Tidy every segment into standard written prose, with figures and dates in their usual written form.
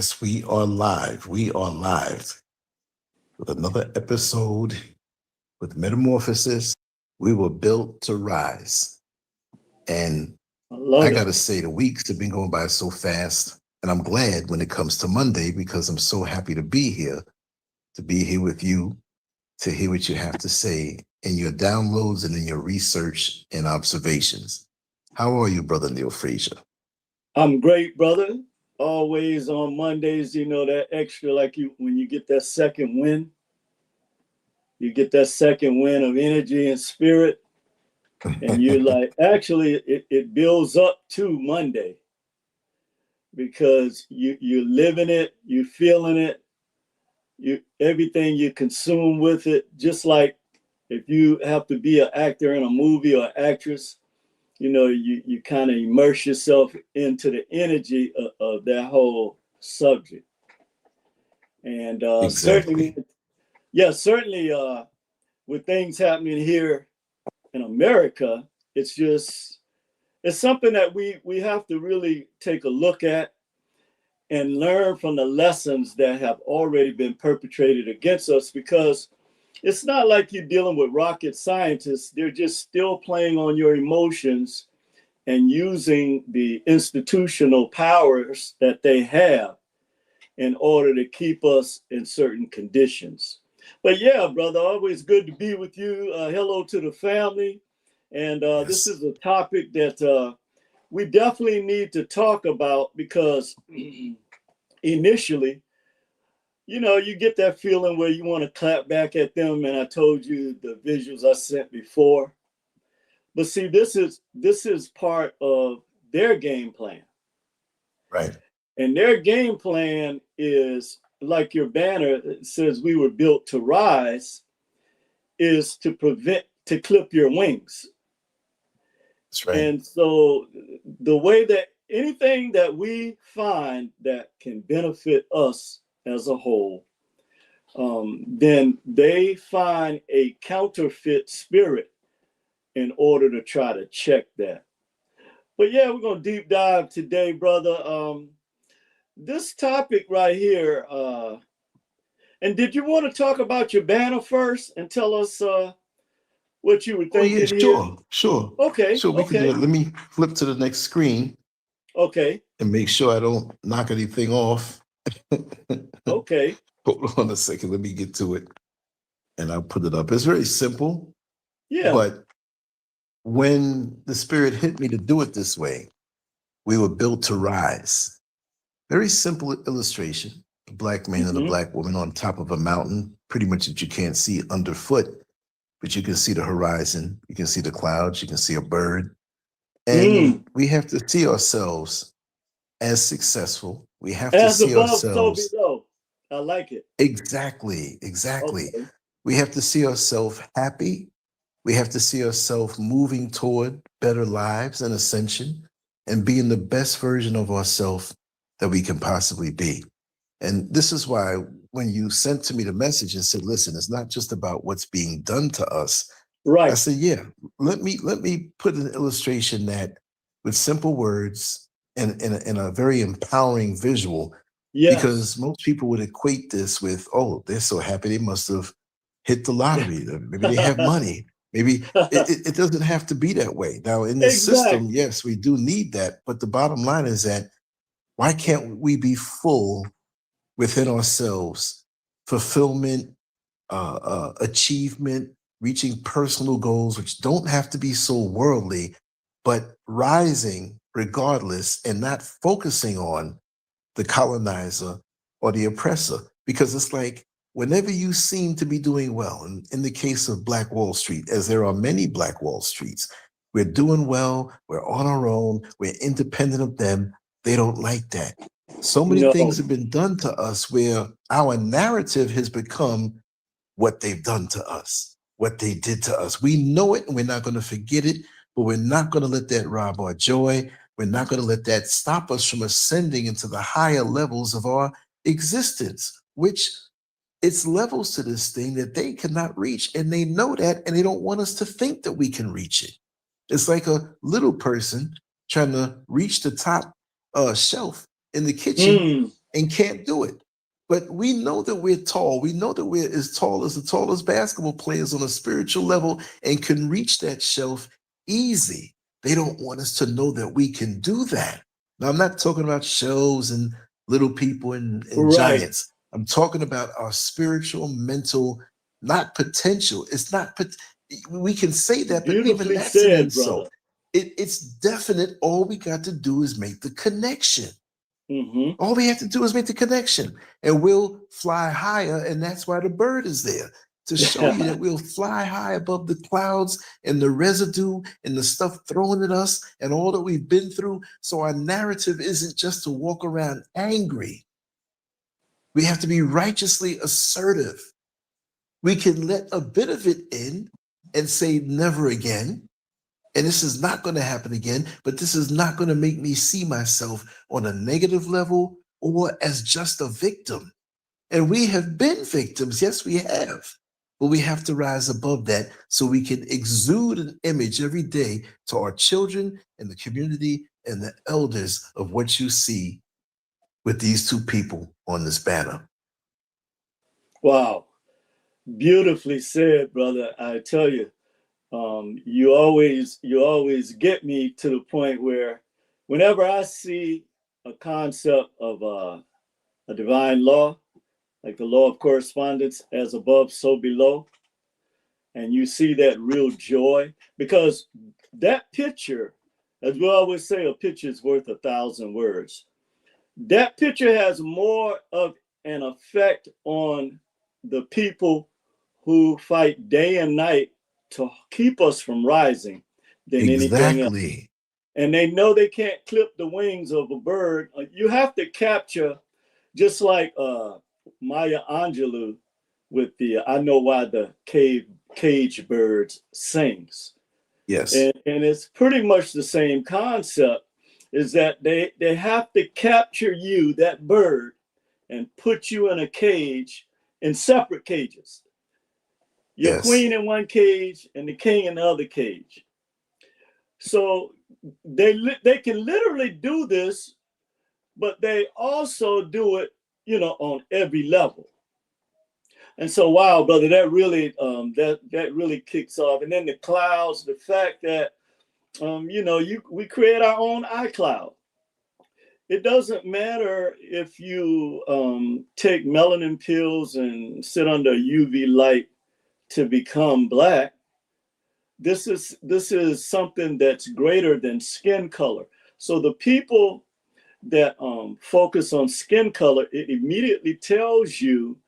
Yes, we are live. We are live with another episode with Metamorphosis. We were built to rise. And I love I it. got to say, the weeks have been going by so fast. And I'm glad when it comes to Monday because I'm so happy to be here with you, to hear what you have to say in your downloads and in your research and observations. How are you, Brother Neil Frazier? I'm great, brother. Always on Mondays, that extra, like you when you get that second win, you get that second win of energy and spirit, and you like actually it builds up to Monday because you're living it, you're feeling it, you everything you consume with it, just like if you have to be an actor in a movie or actress, you kind of immerse yourself into the energy of that whole subject. And Exactly. certainly, with things happening here in America, it's just it's something that we have to really take a look at and learn from the lessons that have already been perpetrated against us, because it's not like you're dealing with rocket scientists. They're just still playing on your emotions and using the institutional powers that they have in order to keep us in certain conditions. But yeah, brother, always good to be with you. Hello to the family. And this Yes. is a topic that we definitely need to talk about because initially, you get that feeling where you want to clap back at them. And I told you the visuals I sent before. But see, this is part of their game plan. Right. And their game plan is like your banner says we were built to rise, is to clip your wings. That's right. And so the way that anything that we find that can benefit us as a whole, then they find a counterfeit spirit in order to try to check that. But yeah, we're gonna deep dive today, brother. This topic right here. And did you want to talk about your banner first and tell us what you were Oh yeah, thinking here? sure, sure, Okay, sure. We can do okay, that. Let me flip to the next screen okay, and make sure I don't knock anything off. okay. Hold on a second. Let me get to it, and I'll put it up. It's very simple, Yeah. but when the spirit hit me to do it this way, we were built to rise. Very simple illustration: a black man and a Mm-hmm. black woman on top of a mountain, pretty much that you can't see underfoot, but you can see the horizon. You can see the clouds. You can see a bird. And Mm. we have to see ourselves as successful. We have to As see above, so ourselves below. I like it. exactly, exactly. Okay. We have to see ourselves happy. We have to see ourselves moving toward better lives and ascension and being the best version of ourselves that we can possibly be. And this is why when you sent to me the message and said, listen, it's not just about what's being done to us. I Right. said, yeah, let me put an illustration that with simple words and in a very empowering visual, Yes. because most people would equate this with, oh, they're so happy they must have hit the lottery. Maybe they have money. Maybe it doesn't have to be that way. Now, in this system, Exactly. yes, we do need that. But the bottom line is that why can't we be full within ourselves, fulfillment, achievement, reaching personal goals, which don't have to be so worldly, but rising regardless and not focusing on the colonizer or the oppressor? Because it's like whenever you seem to be doing well, and in the case of Black Wall Street, as there are many Black Wall Streets, we're doing well, we're on our own, we're independent of them. They don't like that. So many things No. have been done to us where our narrative has become what they've done to us, what they did to us. We know it and we're not going to forget it, but we're not going to let that rob our joy. We're not going to let that stop us from ascending into the higher levels of our existence, which it's levels to this thing that they cannot reach. And they know that, and they don't want us to think that we can reach it. It's like a little person trying to reach the top shelf in the kitchen, Mm. and can't do it. But we know that we're tall. We know that we're as tall as the tallest basketball players on a spiritual level and can reach that shelf easy. They don't want us to know that we can do that. Now, I'm not talking about shelves and little people and Right. giants. I'm talking about our spiritual, mental, not potential. It's not, we can say that, but even Beautifully that's an said, brother. insult. It's definite. All we got to do is make the connection. Mm-hmm. All we have to do is make the connection and we'll fly higher. And that's why the bird is there to show you that we'll fly high above the clouds and the residue and the stuff thrown at us and all that we've been through. So our narrative isn't just to walk around angry. We have to be righteously assertive. We can let a bit of it in and say never again. And this is not going to happen again, but this is not going to make me see myself on a negative level or as just a victim. And we have been victims. Yes, we have. But we have to rise above that so we can exude an image every day to our children and the community and the elders of what you see with these two people on this banner. Wow. Beautifully said, brother. I tell you, you always get me to the point where whenever I see a concept of a divine law, like the law of correspondence, as above, so below, and you see that real joy, because that picture, as we always say, a picture is worth 1,000 words. That picture has more of an effect on the people who fight day and night to keep us from rising than anything else. Exactly. And they know they can't clip the wings of a bird. You have to capture, just like Maya Angelou with the I Know Why the Cage Birds Sings. Yes. And it's pretty much the same concept, is that they have to capture you, that bird, and put you in a cage, in separate cages. Your Yes. queen in one cage and the king in the other cage. So they can literally do this, but they also do it, on every level. And so, wow, brother, that really kicks off. And then the clouds, the fact that we create our own iCloud. It doesn't matter if you take melanin pills and sit under UV light to become black. This is something that's greater than skin color. So the people that focus on skin color, it immediately tells you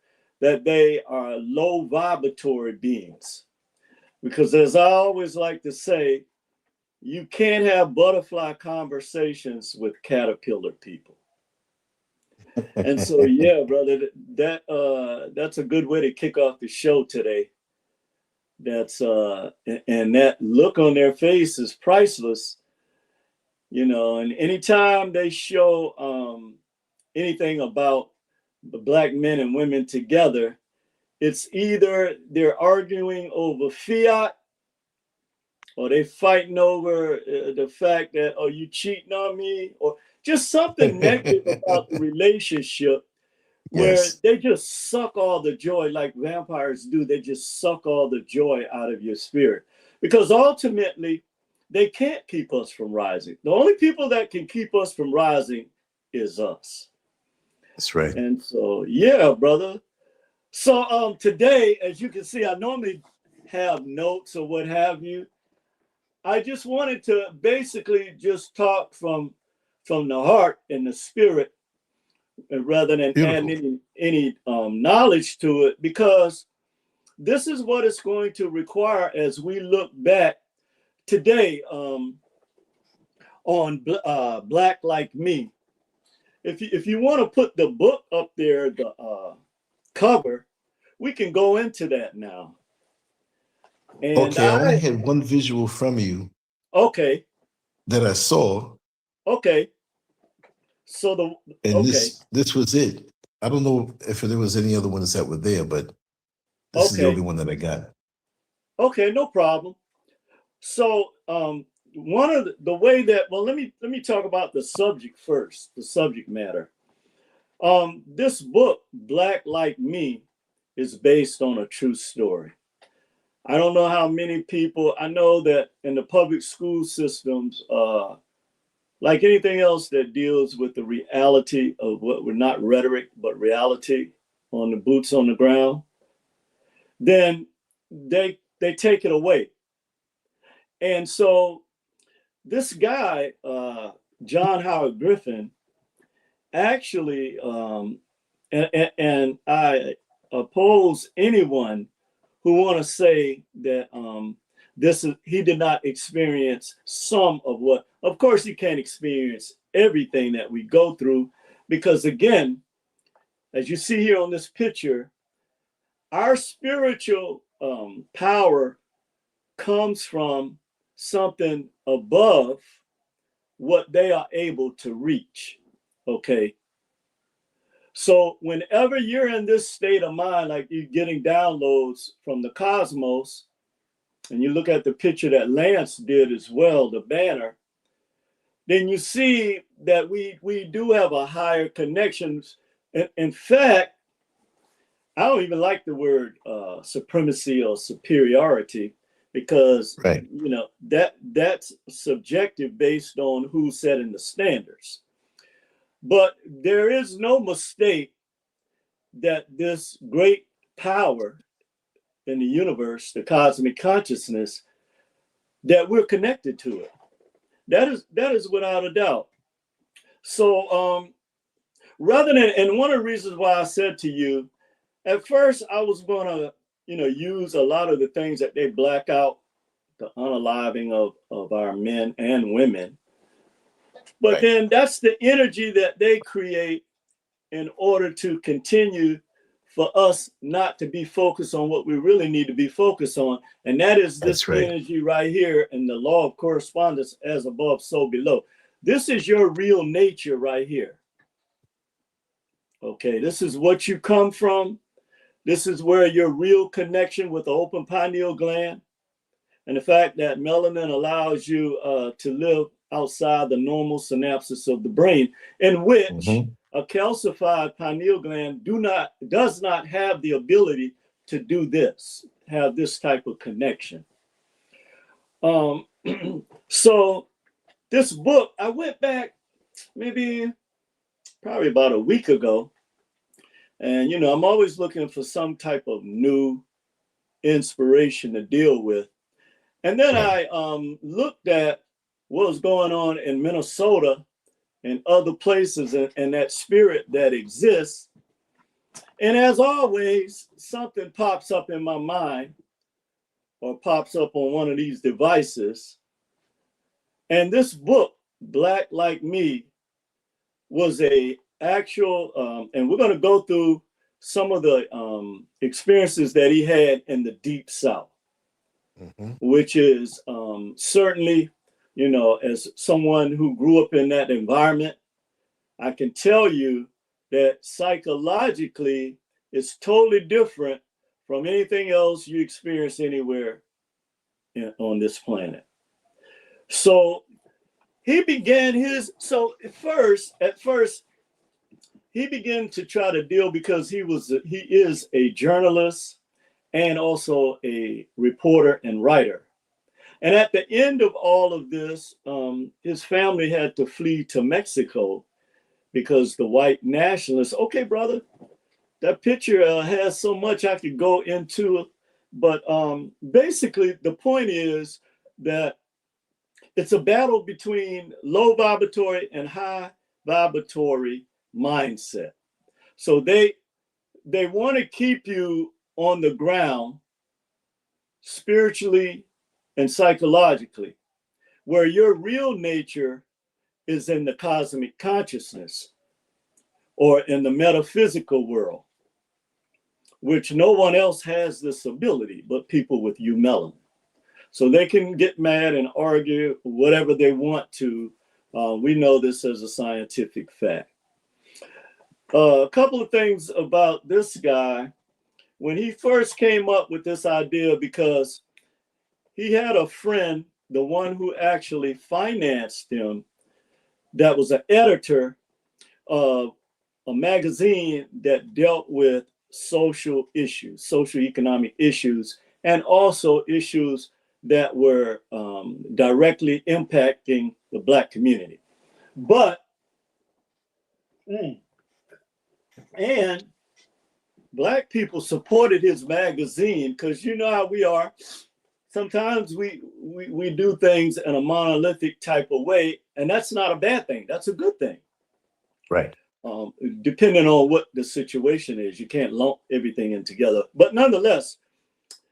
that they are low vibratory beings. Because as I always like to say, you can't have butterfly conversations with caterpillar people. And so, yeah, brother, that's a good way to kick off the show today. And that look on their face is priceless, and anytime they show anything about the black men and women together, it's either they're arguing over fiat or they fighting over the fact that, oh, you cheating on me, or just something negative about the relationship, where Yes. they just suck all the joy like vampires do. They just suck all the joy out of your spirit, because ultimately they can't keep us from rising. The only people that can keep us from rising is us. That's right. And so, yeah, brother. So today, as you can see, I normally have notes or what have you. I just wanted to basically just talk from the heart and the spirit, rather than Beautiful. adding any knowledge to it, because this is what it's going to require as we look back today on Black Like Me. If you want to put the book up there, the cover, we can go into that now. And Okay, I only had one visual from you okay, that I saw, okay. So and okay, this was it. I don't know if there was any other ones that were there, but this is the only okay, one that I got. okay, no problem. So one of the way that, well, let me talk about the subject first, the subject matter. This book, Black Like Me, is based on a true story. I don't know how many people, I know that in the public school systems, like anything else that deals with the reality of what we're not rhetoric, but reality on the boots on the ground, then they take it away. And so this guy, John Howard Griffin, actually, and I oppose anyone who want to say that this is he did not experience some of what. Of course, he can't experience everything that we go through, because again, as you see here on this picture, our spiritual power comes from something above what they are able to reach. Okay. So whenever you're in this state of mind, like you're getting downloads from the cosmos, and you look at the picture that Lance did as well, the banner, then you see that we do have a higher connections. In fact, I don't even like the word supremacy or superiority, because Right. you know that's subjective based on who's setting the standards. But there is no mistake that this great power in the universe, the cosmic consciousness, that we're connected to it. That is without a doubt. So rather than, and one of the reasons why I said to you, at first I was gonna, use a lot of the things that they black out, the unaliving of our men and women. But Right. then that's the energy that they create in order to continue for us not to be focused on what we really need to be focused on. And that is this That's right. energy right here in the law of correspondence, as above, so below. This is your real nature right here. Okay, this is what you come from. This is where your real connection with the open pineal gland and the fact that melanin allows you to live outside the normal synapses of the brain, in which a calcified pineal gland does not have the ability to do this, have this type of connection. So this book, I went back probably about a week ago, and I'm always looking for some type of new inspiration to deal with. And then Right. I looked at what was going on in Minnesota and other places, and that spirit that exists. And as always, something pops up in my mind or pops up on one of these devices. And this book, Black Like Me, was a actual, and we're going to go through some of the experiences that he had in the Deep South, which is certainly, as someone who grew up in that environment, I can tell you that psychologically it's totally different from anything else you experience anywhere on this planet. So he began at first he began to try to deal, because he is a journalist and also a reporter and writer. And at the end of all of this, his family had to flee to Mexico because the white nationalists, okay, brother, that picture has so much I could go into. But basically, the point is that it's a battle between low vibratory and high vibratory mindset. So they want to keep you on the ground spiritually and psychologically, where your real nature is in the cosmic consciousness or in the metaphysical world, which no one else has this ability but people with melanin. So they can get mad and argue whatever they want to. We know this as a scientific fact. A couple of things about this guy. When he first came up with this idea, because he had a friend, the one who actually financed him, that was an editor of a magazine that dealt with social issues, social economic issues, and also issues that were directly impacting the Black community. But, and Black people supported his magazine because you know how we are. Sometimes we do things in a monolithic type of way, and that's not a bad thing. That's a good thing. Right. Depending on what the situation is, you can't lump everything in together. But nonetheless,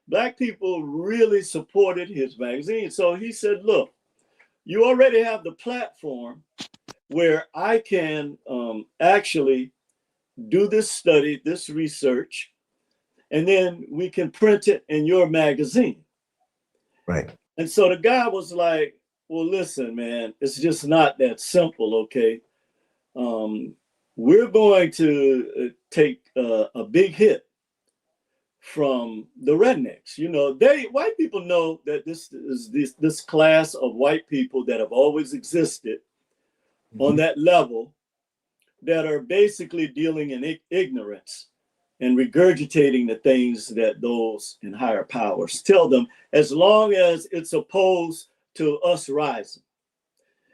Black people really supported his magazine. So he said, look, you already have the platform where I can actually do this study, this research, and then we can print it in your magazine. Right. And so the guy was like, well, listen, man, it's just not that simple, okay? We're going to take a big hit from the rednecks. You know, white people know that this is this class of white people that have always existed on that level that are basically dealing in ignorance and regurgitating the things that those in higher powers tell them, as long as it's opposed to us rising.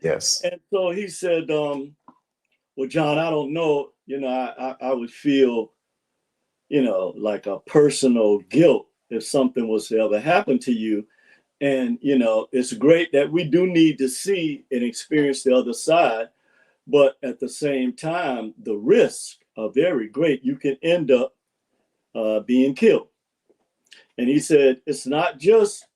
Yes. And so he said, well, John, I don't know, you know, I would feel, you know, like a personal guilt if something was to ever happen to you. And, you know, it's great that we do need to see and experience the other side. But at the same time, the risks are very great. You can end up being killed. And he said, it's not just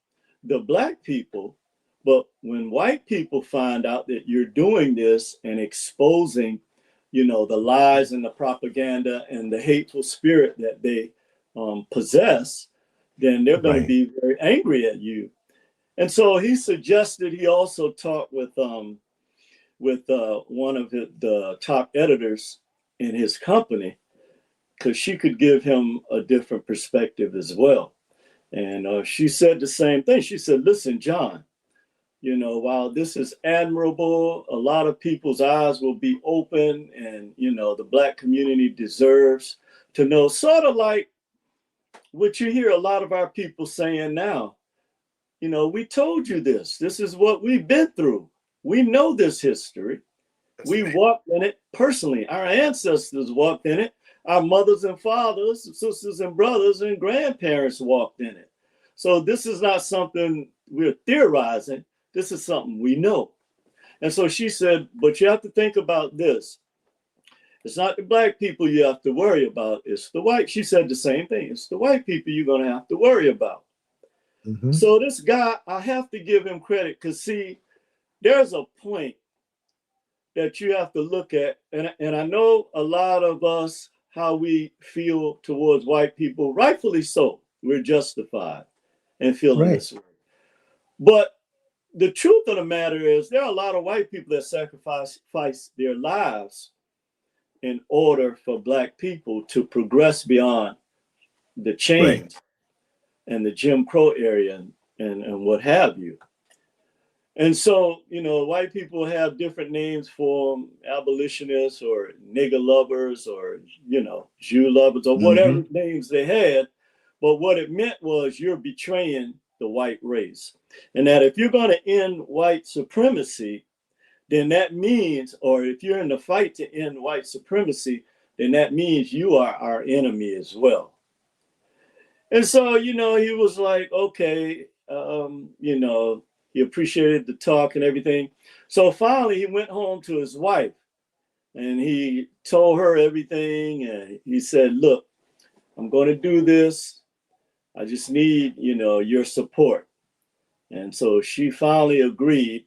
the Black people, but when white people find out that you're doing this and exposing, you know, the lies and the propaganda and the hateful spirit that they possess, then they're going to be very angry at you. And so he suggested, he also talked with one of the top editors in his company, because she could give him a different perspective as well. And she said the same thing. She said, listen, John, you know, while this is admirable, a lot of people's eyes will be open, and, you know, the Black community deserves to know, sort of like what you hear a lot of our people saying now. You know, we told you this. This is what we've been through. We know this history. We walked in it personally. Our ancestors walked in it. Our mothers and fathers, sisters and brothers and grandparents walked in it. So this is not something we're theorizing. This is something we know. And so she said, but you have to think about this. It's not the Black people you have to worry about. It's the white. She said the same thing. It's the white people you're going to have to worry about. So this guy, I have to give him credit, because see, there's a point that you have to look at. And I know a lot of us, how we feel towards white people, rightfully so. We're justified in feeling this way. But the truth of the matter is, there are a lot of white people that sacrifice their lives in order for Black people to progress beyond the change and the Jim Crow area and what have you. And so, you know, white people have different names for them, abolitionists or nigger lovers or, you know, Jew lovers or whatever names they had. But what it meant was you're betraying the white race. And that if you're going to end white supremacy, then that means, or if you're in the fight to end white supremacy, then that means you are our enemy as well. And so, you know, he was like, okay, you know, he appreciated the talk and everything. So finally, he went home to his wife and he told her everything. And he said, look, I'm going to do this. I just need, you know, your support. And so she finally agreed.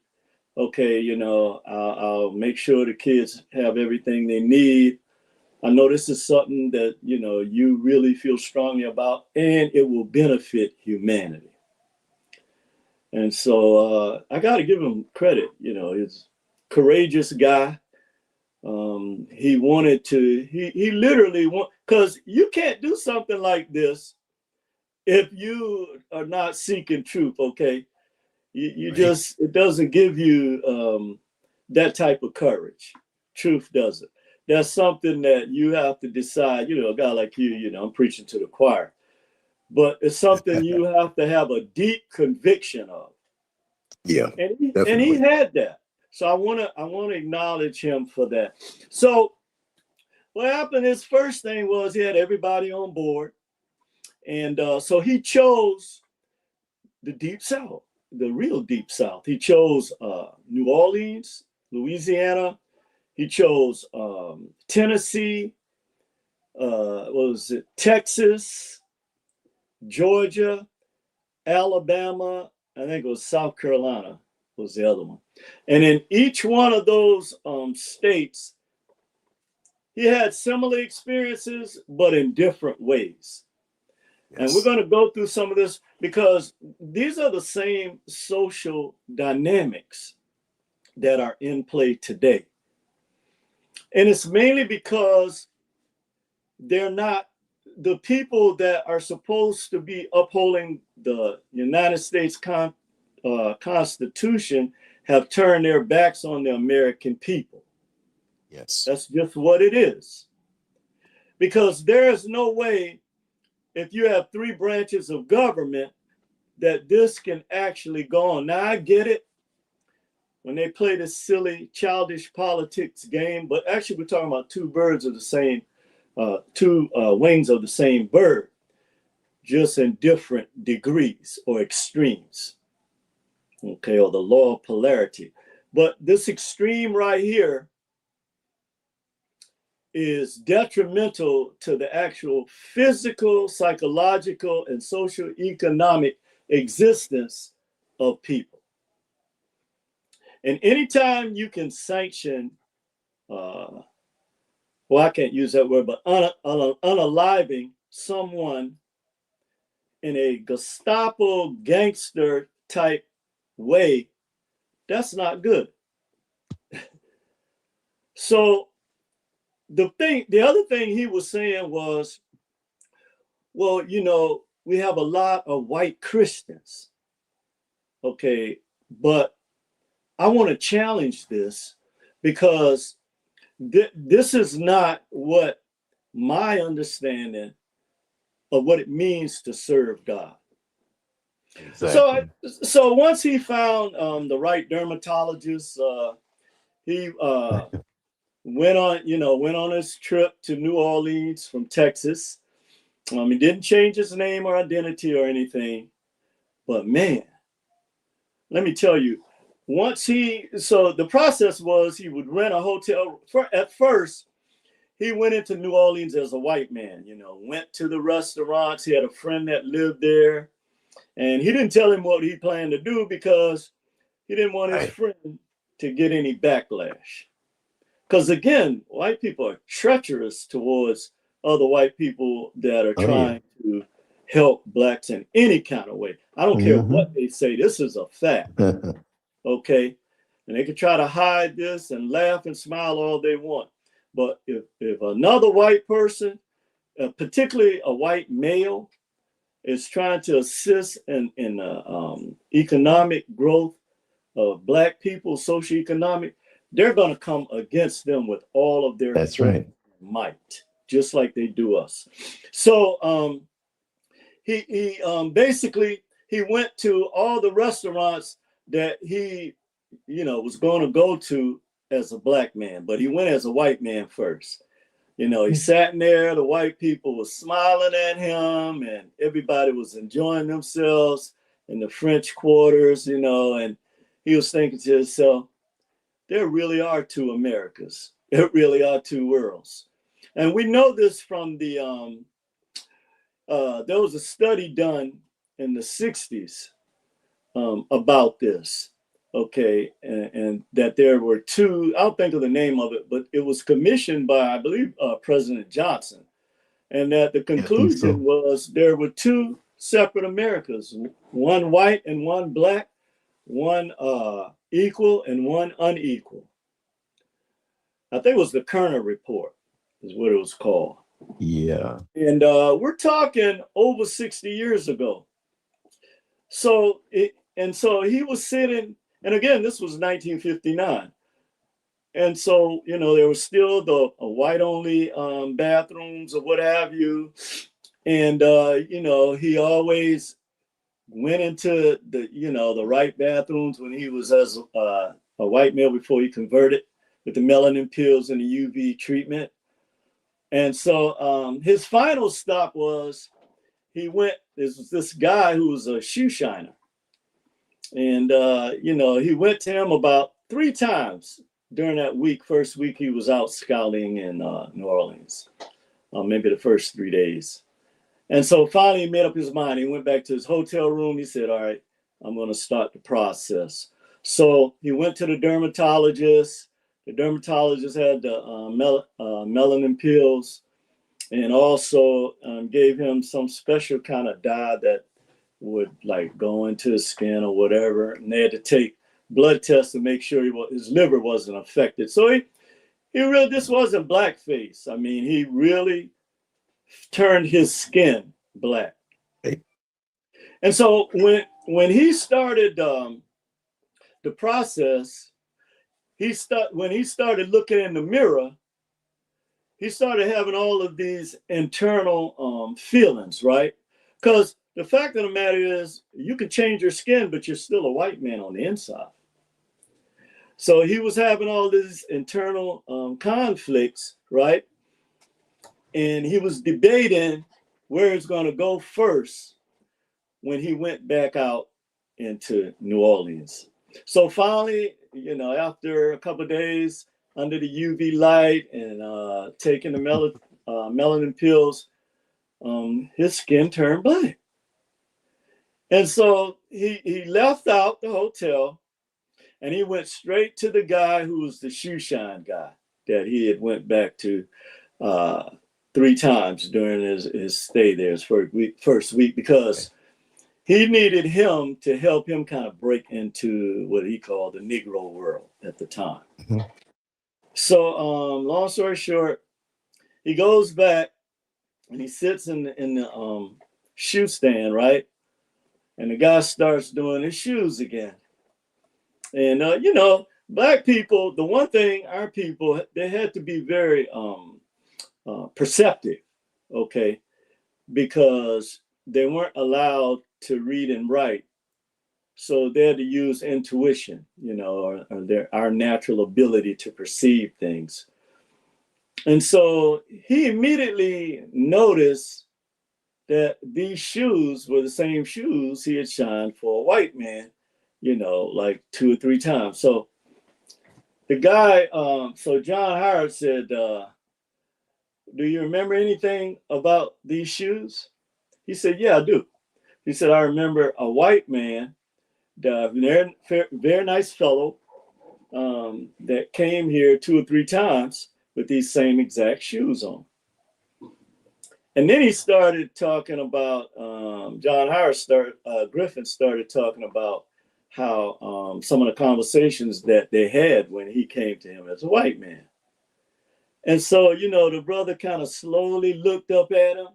Okay, you know, I'll make sure the kids have everything they need. I know this is something that, you know, you really feel strongly about, and it will benefit humanity. And so I got to give him credit. You know, he's a courageous guy. He wanted to, he literally because you can't do something like this if you are not seeking truth, okay? You just, it doesn't give you that type of courage. Truth doesn't. that's something that you have to decide. You know, a guy like you know, I'm preaching to the choir, but it's something you have to have a deep conviction of. Yeah, And he definitely. had that. So I wanna acknowledge him for that. So what happened? His first thing was he had everybody on board, and so he chose the deep south, the real deep south. He chose New Orleans, Louisiana. He chose Tennessee. What was it? Texas, Georgia, Alabama. I think it was South Carolina was the other one. And in each one of those states, he had similar experiences, but in different ways. And we're Yes. going to go through some of this because these are the same social dynamics that are in play today. And it's mainly because they're not the people that are supposed to be upholding the United States Constitution have turned their backs on the American people. Yes. That's just what it is. Because there is no way, if you have three branches of government, that this can actually go on. Now, I get it when they play this silly, childish politics game, but actually, we're talking about two birds of the same, two wings of the same bird, just in different degrees or extremes, okay, or the law of polarity. But this extreme right here is detrimental to the actual physical, psychological, and social economic existence of people. And anytime you can sanction, well, I can't use that word, but unaliving someone in a Gestapo gangster type way, that's not good. So the other thing he was saying was, well, you know, we have a lot of white Christians, okay, but I want to challenge this because this is not what my understanding of what it means to serve God. Exactly. So once he found the right dermatologist, he went on his trip to New Orleans from Texas. He didn't change his name or identity or anything, but man, let me tell you, so the process was he would rent a hotel. At first, he went into New Orleans as a white man, you know, went to the restaurants. He had a friend that lived there, and he didn't tell him what he planned to do because he didn't want his Right. friend to get any backlash. Because again, white people are treacherous towards other white people that are Oh yeah. trying to help blacks in any kind of way. I don't care what Hmm. they say. This is a fact, okay? And they can try to hide this and laugh and smile all they want. But if another white person, particularly a white male, is trying to assist in economic growth of black people, socioeconomic, they're going to come against them with all of their That's force right. and might, just like they do us. So he basically he went to all the restaurants that he, you know, was going to go to as a black man, but he went as a white man first. You know, he sat in there, the white people were smiling at him, and everybody was enjoying themselves in the French quarters, you know, and he was thinking to himself, there really are two Americas. There really are two worlds. And we know this from there was a study done in the 60s about this, okay, and that there were two, I don't think of the name of it, but it was commissioned by, I believe, President Johnson, and that the Yeah, I think conclusion so. was there were two separate Americas, one white and one black, one equal and one unequal. I think it was the Kerner report is what it was called. Yeah. And we're talking over 60 years ago. So he was sitting, and again, this was 1959. And so, you know, there was still the white only bathrooms or what have you. And, you know, he always went into the, you know, the right bathrooms when he was as a white male before he converted with the melanin pills and the UV treatment. And so his final stop was he went, this guy who was a shoe shiner. And, you know, he went to him about 3 times during that week. First week he was out scouting in New Orleans, maybe the first 3 days. And so finally he made up his mind. He went back to his hotel room. He said, all right, I'm going to start the process. So he went to the dermatologist. The dermatologist had the melanin pills and also gave him some special kind of dye that would like go into his skin or whatever. And they had to take blood tests to make sure his liver wasn't affected. So he really, this wasn't blackface. I mean, he really turned his skin black. Okay. And so when he started the process, when he started looking in the mirror, he started having all of these internal feelings, right? Because the fact of the matter is, you can change your skin, but you're still a white man on the inside. So he was having all these internal conflicts, right? And he was debating where it's going to go first when he went back out into New Orleans. So finally, you know, after a couple of days under the UV light and taking the melanin pills, his skin turned black. And so he left out the hotel and he went straight to the guy who was the shoe shine guy that he had went back to 3 times during his stay there, his first week, because he needed him to help him kind of break into what he called the Negro world at the time. Mm-hmm. So long story short, he goes back and he sits in the shoe stand, right? And the guy starts doing his shoes again. And, you know, Black people, the one thing, our people, they had to be very perceptive, okay? Because they weren't allowed to read and write. So they had to use intuition, you know, or our natural ability to perceive things. And so he immediately noticed that these shoes were the same shoes he had shined for a white man, you know, like 2 or 3 times. So the guy, so John Howard said, do you remember anything about these shoes? He said, yeah, I do. He said, I remember a white man, the very nice fellow that came here 2 or 3 times with these same exact shoes on. And then he started talking about, John Howard Griffin started talking about how some of the conversations that they had when he came to him as a white man. And so, you know, the brother kind of slowly looked up at him.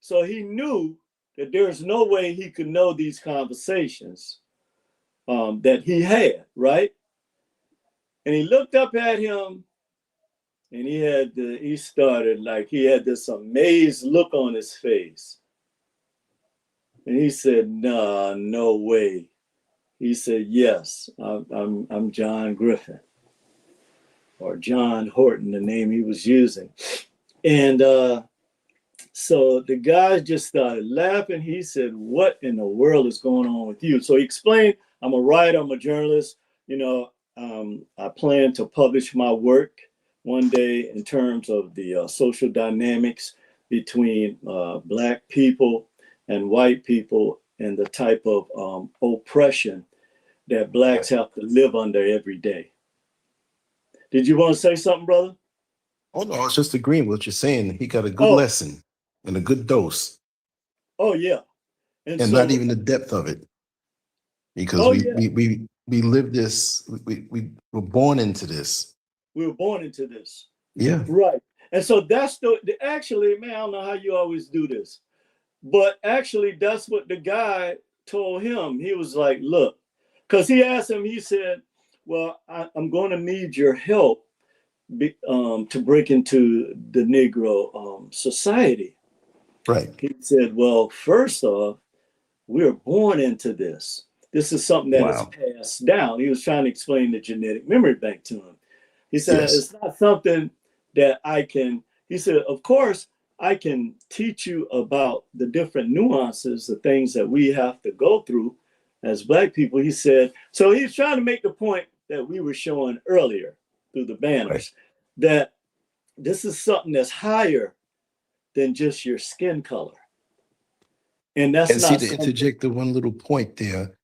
So he knew that there's no way he could know these conversations that he had, right? And he looked up at him and he had this amazed look on his face. And he said, "Nah, no way." He said, "Yes, I'm John Griffin, or John Horton, the name he was using." And so the guy just started laughing. He said, "What in the world is going on with you?" So he explained, "I'm a writer, I'm a journalist. You know, I plan to publish my work one day in terms of the social dynamics between Black people and white people and the type of oppression that Blacks have to live under every day." Did you want to say something, brother? Oh, no, I was just agreeing with what you're saying. He got a good lesson and a good dose. Oh, yeah. And so, not even the depth of it. Because we live this, we were born into this. We were born into this. Yeah. Right. And so that's actually, man, I don't know how you always do this, but actually that's what the guy told him. He was like, look, because he asked him, he said, well, I'm going to need your help to break into the Negro society. Right. He said, well, first off, we are born into this. This is something that is Wow. passed down. He was trying to explain the genetic memory bank to him. He said, Yes. it's not something that I can, he said, of course, I can teach you about the different nuances, the things that we have to go through as Black people. He said, so he's trying to make the point that we were showing earlier through the Right. banners, that this is something that's higher than just your skin color. And that's And see, not to something, interject the one little point there, for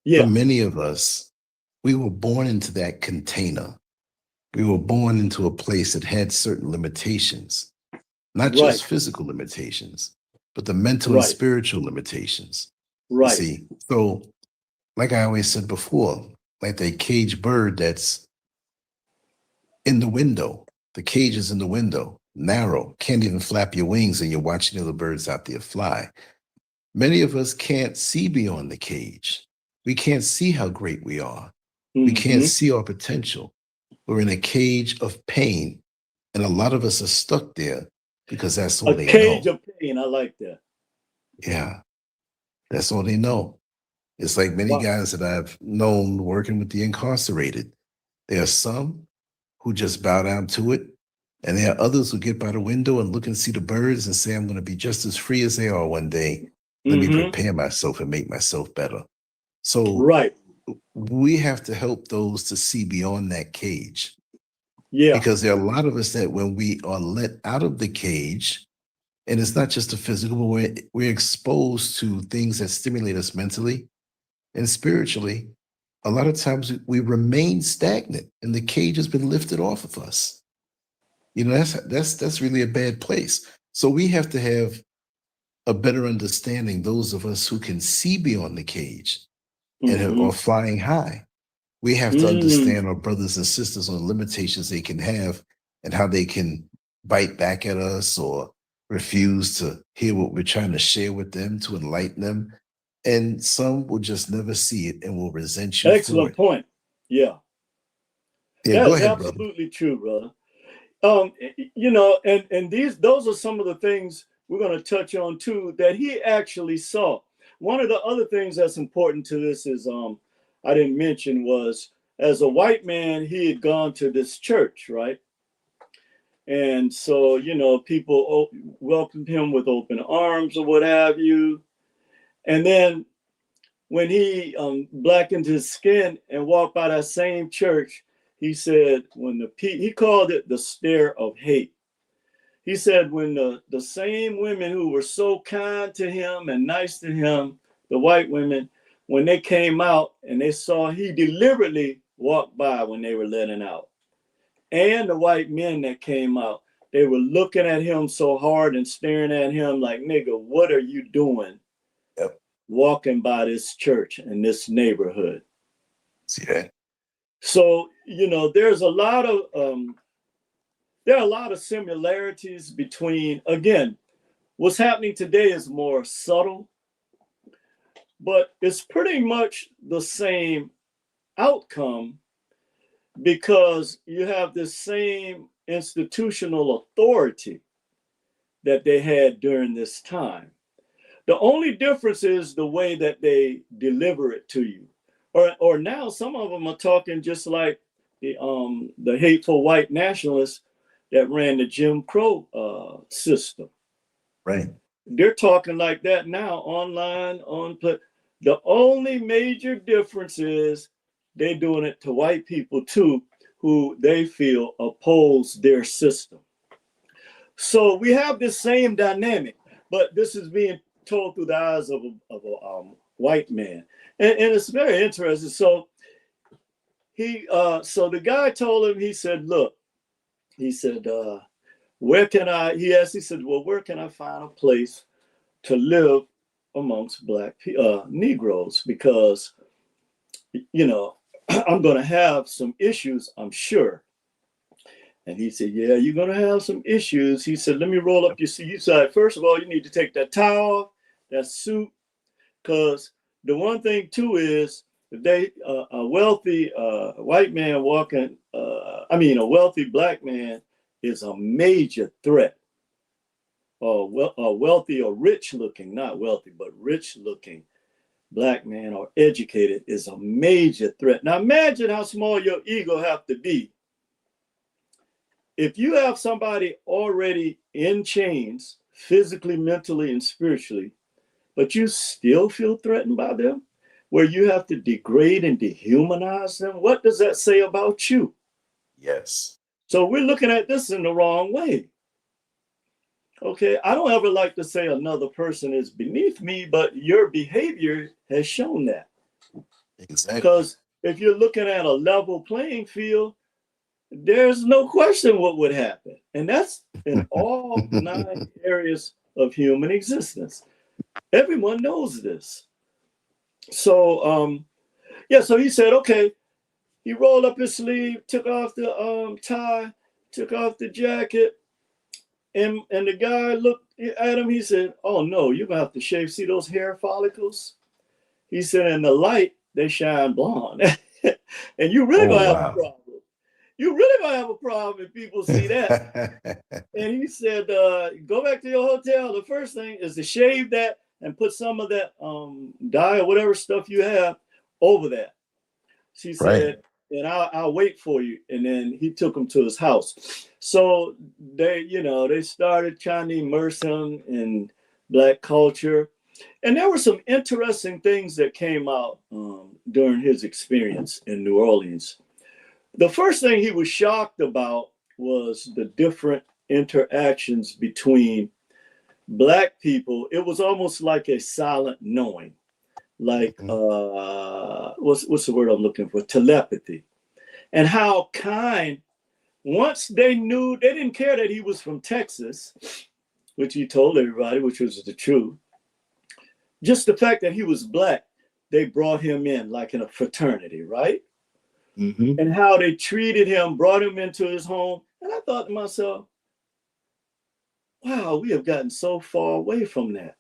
yeah, many of us, we were born into that container. We were born into a place that had certain limitations, not right, just physical limitations, but the mental and right, spiritual limitations. You right. see, so like I always said before, like that caged bird that's in the window, the cage is in the window, narrow, can't even flap your wings, and you're watching the other birds out there fly. Many of us can't see beyond the cage. We can't see how great we are. We can't Mm-hmm. see our potential. We're in a cage of pain. And a lot of us are stuck there because that's A all they cage know. of pain. I like that. Yeah, that's all they know. It's like many Wow. guys that I've known working with the incarcerated. There are some who just bow down to it. And there are others who get by the window and look and see the birds and say, I'm going to be just as free as they are one day. Let me Mm-hmm. prepare myself and make myself better. So Right. we have to help those to see beyond that cage, Yeah. because there are a lot of us that when we are let out of the cage, and it's not just the physical, but we're exposed to things that stimulate us mentally and spiritually. A lot of times we remain stagnant and the cage has been lifted off of us. You know, that's really a bad place. So we have to have a better understanding, those of us who can see beyond the cage and Mm-hmm. are flying high. We have to Mm. understand our brothers and sisters on the limitations they can have and how they can bite back at us or refuse to hear what we're trying to share with them to enlighten them. And some will just never see it and will resent you for Excellent it. point. Yeah. Yeah, That go is ahead, brother. absolutely true, brother. And those are some of the things we're going to touch on too that he actually saw. One of the other things that's important to this is I didn't mention was, as a white man, he had gone to this church, right? And so, people welcomed him with open arms or what have you. And then when he blackened his skin and walked by that same church, he said, he called it the stare of hate. He said, when the same women who were so kind to him and nice to him, the white women, when they came out and they saw he deliberately walked by when they were letting out, and the white men that came out, they were looking at him so hard and staring at him like, nigga, what are you doing Yep. walking by this church in this neighborhood? See that? So, there's a lot of there are a lot of similarities between, again, what's happening today is more subtle, but it's pretty much the same outcome because you have the same institutional authority that they had during this time. The only difference is the way that they deliver it to you. Or now some of them are talking just like the hateful white nationalists that ran the Jim Crow system. Right. They're talking like that now online on the only major difference is they're doing it to white people too, who they feel oppose their system. So we have this same dynamic, but this is being told through the eyes of a white man, and it's very interesting. So so the guy told him, he said, "Look," he said, "where can I?" He asked, he said, "Well, where can I find a place to live amongst black Negroes? Because I'm going to have some issues, I'm sure." And he said, "Yeah, you're going to have some issues." He said, "Let me roll up your sleeve." He said, "First of all, you need to take that tie off, that suit, because the one thing too is they a wealthy white man walking, a wealthy black man is a major threat. A wealthy or rich looking, not wealthy, but rich looking black man or educated is a major threat. Now imagine how small your ego have to be. If you have somebody already in chains, physically, mentally, and spiritually, but you still feel threatened by them, where you have to degrade and dehumanize them, what does that say about you? Yes. So we're looking at this in the wrong way. Okay, I don't ever like to say another person is beneath me, but your behavior has shown that. Exactly. Because if you're looking at a level playing field, there's no question what would happen. And that's in all 9 areas of human existence. Everyone knows this. So, so he said, okay, he rolled up his sleeve, took off the tie, took off the jacket, and the guy looked at him. He said, oh no, you're gonna have to shave. See those hair follicles? He said, in the light, they shine blonde. And you really gonna have a problem. You really gonna have a problem if people see that. And he said, go back to your hotel. The first thing is to shave that and put some of that dye or whatever stuff you have over that. She said, and I'll wait for you. And then he took him to his house. So they started trying to immerse him in Black culture. And there were some interesting things that came out during his experience in New Orleans. The first thing he was shocked about was the different interactions between Black people. It was almost like a silent knowing, like what's the word I'm looking for? Telepathy. And how kind, once they knew, they didn't care that he was from Texas, which he told everybody, which was the truth. Just the fact that he was Black, they brought him in like in a fraternity, right? Mm-hmm. And how they treated him, brought him into his home. And I thought to myself, wow, we have gotten so far away from that.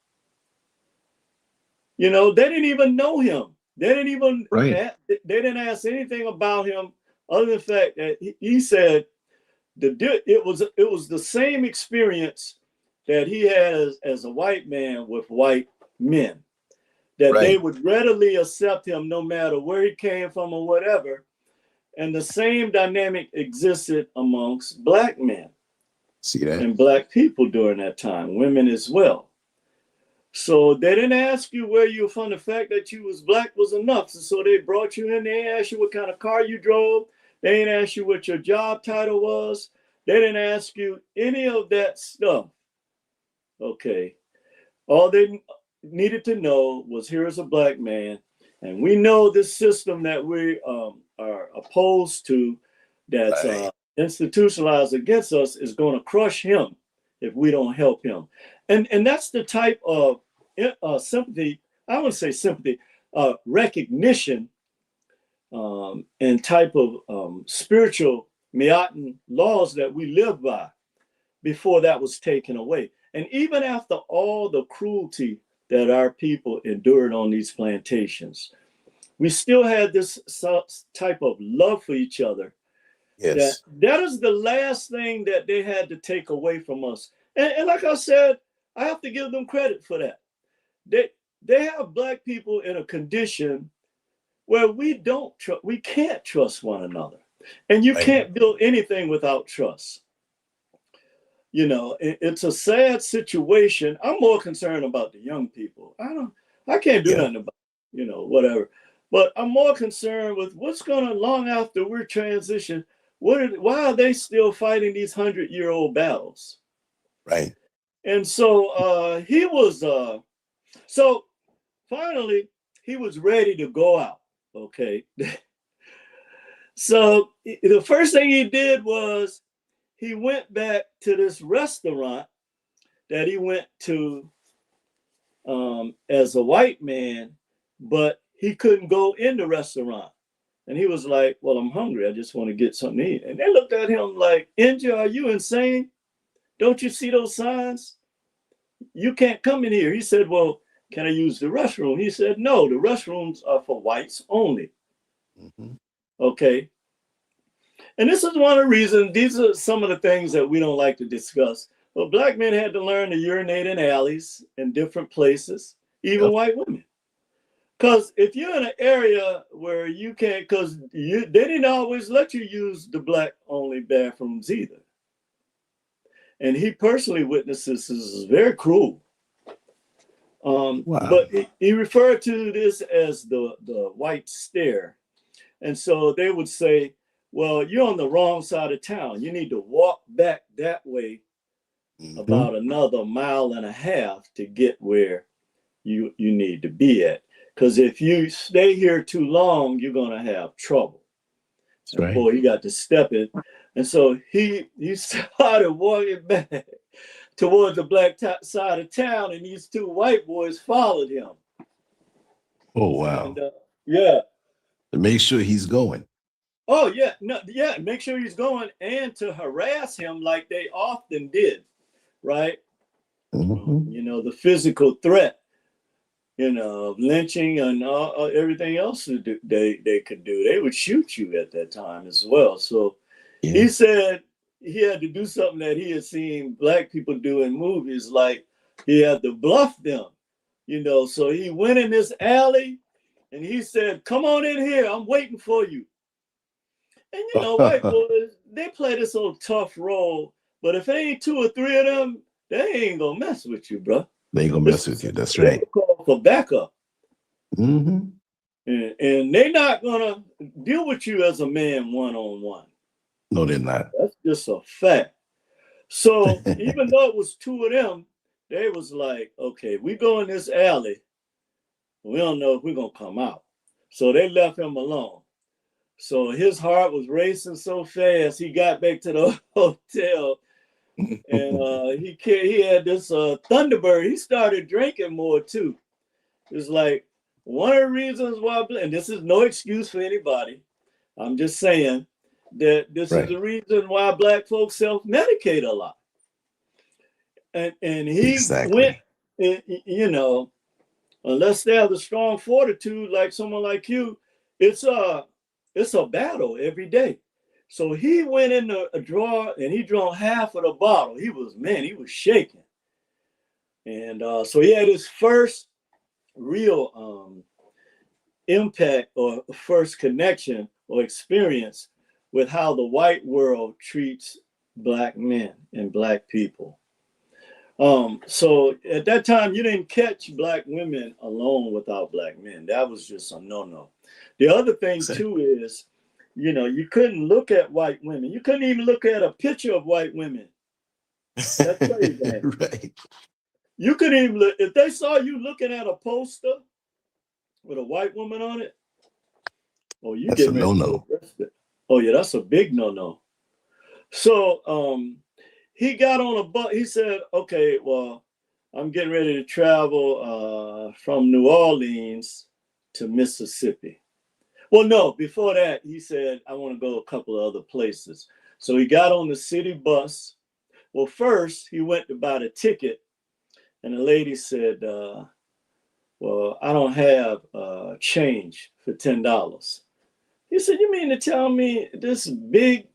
You know, they didn't even know him. They didn't even, they didn't ask anything about him other than the fact that he said it was the same experience that he had as a white man with white men, that they would readily accept him no matter where he came from or whatever. And the same dynamic existed amongst Black men. See that? And Black people during that time, women as well. So they didn't ask you where you were from. The fact that you was Black was enough. So they brought you in. They asked you what kind of car you drove. They didn't ask you what your job title was. They didn't ask you any of that stuff. Okay. All they needed to know was, here is a Black man. And we know this system that we are opposed to, that's institutionalized against us, is going to crush him if we don't help him. And that's the type of sympathy, I wouldn't say sympathy, recognition and type of spiritual Me'atan laws that we live by before that was taken away. And even after all the cruelty that our people endured on these plantations, we still had this type of love for each other. Yes. That is the last thing that they had to take away from us. And like I said, I have to give them credit for that. They have Black people in a condition where we can't trust one another. And you can't build anything without trust. You know, it's a sad situation. I'm more concerned about the young people. I can't do nothing about, whatever. But I'm more concerned with what's going on long after we're transitioned. Why are they still fighting these 100-year-old battles? Right. And so he was, so finally he was ready to go out. Okay. So the first thing he did was he went back to this restaurant that he went to as a white man, but he couldn't go in the restaurant. And he was like, well, I'm hungry. I just want to get something to eat. And they looked at him like, Inja, are you insane? Don't you see those signs? You can't come in here. He said, well, can I use the restroom? He said, no, the restrooms are for whites only. Mhm. Okay. And this is one of the reasons, these are some of the things that we don't like to discuss. But black men had to learn to urinate in alleys in different places, even Yep. white women. Because if you're in an area where you can't, because they didn't always let you use the black only bathrooms either. And he personally witnesses this is very cruel. Wow. But he referred to this as the white stare. And so they would say, well, you're on the wrong side of town. You need to walk back that way about another mile and a half to get where you need to be at. Because if you stay here too long, you're going to have trouble. That's And right. boy, he got to step it. And so he started walking back towards the black side of town, and these two white boys followed him. Oh, wow. And yeah. To make sure he's going. Oh, yeah. No, yeah. Make sure he's going, and to harass him like they often did. Right. Mhm. You know, the physical threat, you know, of lynching and everything else they could do. They would shoot you at that time as well. So Yeah. he said he had to do something that he had seen black people do in movies, like he had to bluff them, you know. So he went in this alley and he said, come on in here, I'm waiting for you. And you know, white boys, they play this old tough role, but if it ain't two or three of them, they ain't gonna mess with you, bro. They ain't gonna mess with you. That's They right. call for backup. Mm-hmm. And they're not gonna deal with you as a man one-on-one. No, they're not. That's just a fact. So even though it was two of them, they was like, okay, we go in this alley. We don't know if we're gonna come out. So they left him alone. So his heart was racing so fast, he got back to the hotel, and he had this Thunderbird. He started drinking more too. It's like one of the reasons why, and this is no excuse for anybody. I'm just saying that this is the reason why black folks self-medicate a lot. And he went, you know, unless they have the strong fortitude like someone like you, it's a battle every day. So he went in a drawer and he drank half of the bottle. He was shaking. And so he had his first real impact or first connection or experience with how the white world treats black men and black people. So at that time, you didn't catch black women alone without black men. That was just a no-no. The other thing too is, you know, you couldn't look at white women. You couldn't even look at a picture of white women. That's crazy. Right. You couldn't even look, if they saw you looking at a poster with a white woman on it, oh, you That's a getting ready to no-no. get arrested. Oh yeah, that's a big no-no. So he got on a bus. He said, okay, well, I'm getting ready to travel from New Orleans to Mississippi. Well, no, before that, he said, I want to go a couple of other places. So he got on the city bus. Well, first, he went to buy the ticket, and the lady said, well, I don't have change for $10. He said, you mean to tell me this big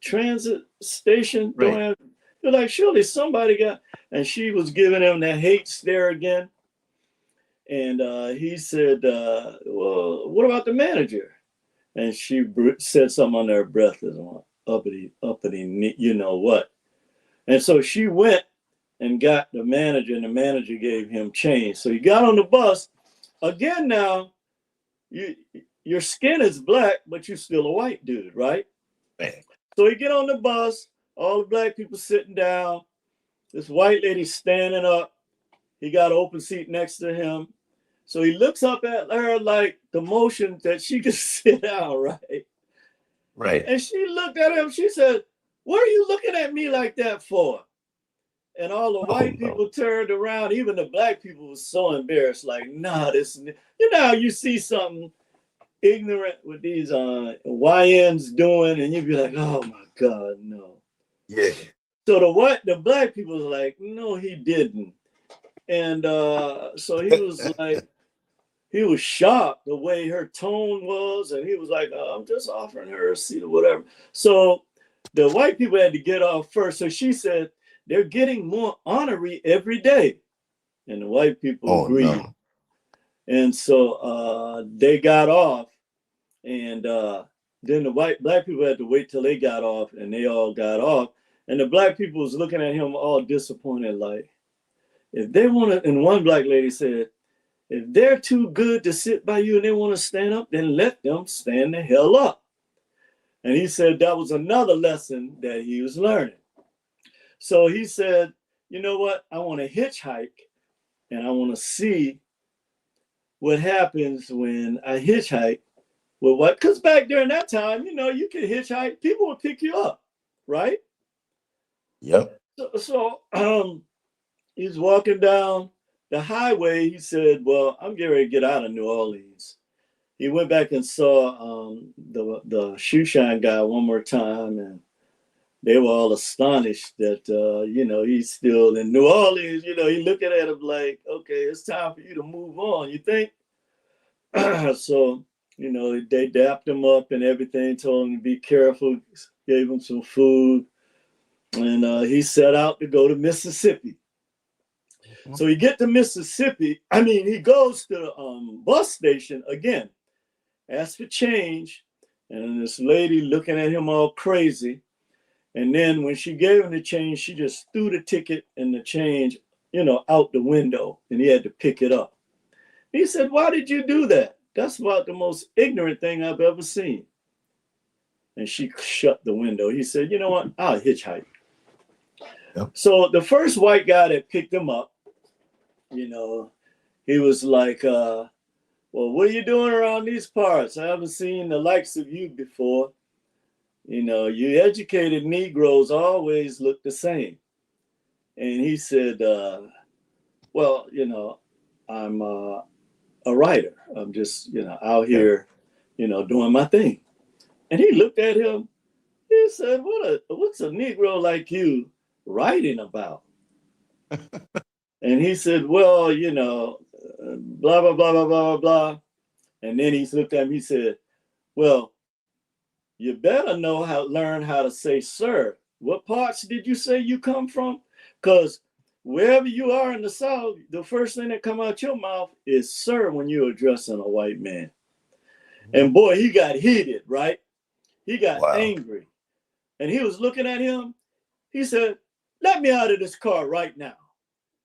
transit station don't have, you're like, surely somebody got, and she was giving him that hate stare again. And he said, well, what about the manager? And she said something under her breath, as uppity, you know what. And so she went and got the manager, and the manager gave him change. So he got on the bus. Again, now, your skin is black, but you're still a white dude, right? So he get on the bus, all the black people sitting down, this white lady standing up. He got an open seat next to him. So he looks up at her like the motion that she could sit down, right? Right. And she looked at him, she said, what are you looking at me like that for? And all the white people turned around, even the black people was so embarrassed, like, nah, this, you know how you see something ignorant with these YNs doing, and you'd be like, oh my God, no. Yeah. So the black people was like, no, he didn't. And so he was like, he was shocked the way her tone was, and he was like, I'm just offering her a seat or whatever. So the white people had to get off first. So she said, they're getting more ornery every day. And the white people Oh agreed. no. And so they got off, and then the black people had to wait till they got off, and they all got off. And the black people was looking at him all disappointed, like, if they want to, and one black lady said, if they're too good to sit by you and they want to stand up, then let them stand the hell up. And he said that was another lesson that he was learning. So he said, you know what? I want to hitchhike, and I want to see what happens when I hitchhike with what? Because back during that time, you could hitchhike, people would pick you up, right? Yep. So he's walking down the highway. He said, well, I'm getting ready to get out of New Orleans. He went back and saw the shoe shine guy one more time, and they were all astonished that he's still in New Orleans. He looking at him like, okay, it's time for you to move on, you think? So they dapped him up and everything, told him to be careful, gave him some food, and he set out to go to Mississippi. So he get to Mississippi. He goes to the bus station again, asks for change, and this lady looking at him all crazy. And then when she gave him the change, she just threw the ticket and the change, out the window, and he had to pick it up. He said, why did you do that? That's about the most ignorant thing I've ever seen. And she shut the window. He said, you know what? I'll hitchhike. Yep. So the first white guy that picked him up, he was like, well, what are you doing around these parts? I haven't seen the likes of you before. You educated Negroes always look the same. And he said, well, I'm a writer. I'm just, out here, doing my thing. And he looked at him. He said, what's a Negro like you writing about? And he said, well, blah, blah, blah, blah, blah, blah. And then he looked at him. He said, well, you better learn how to say sir. What parts did you say you come from? Because wherever you are in the South, the first thing that come out your mouth is sir when you're addressing a white man. And boy, he got heated, right? He got angry. And he was looking at him. He said, let me out of this car right now.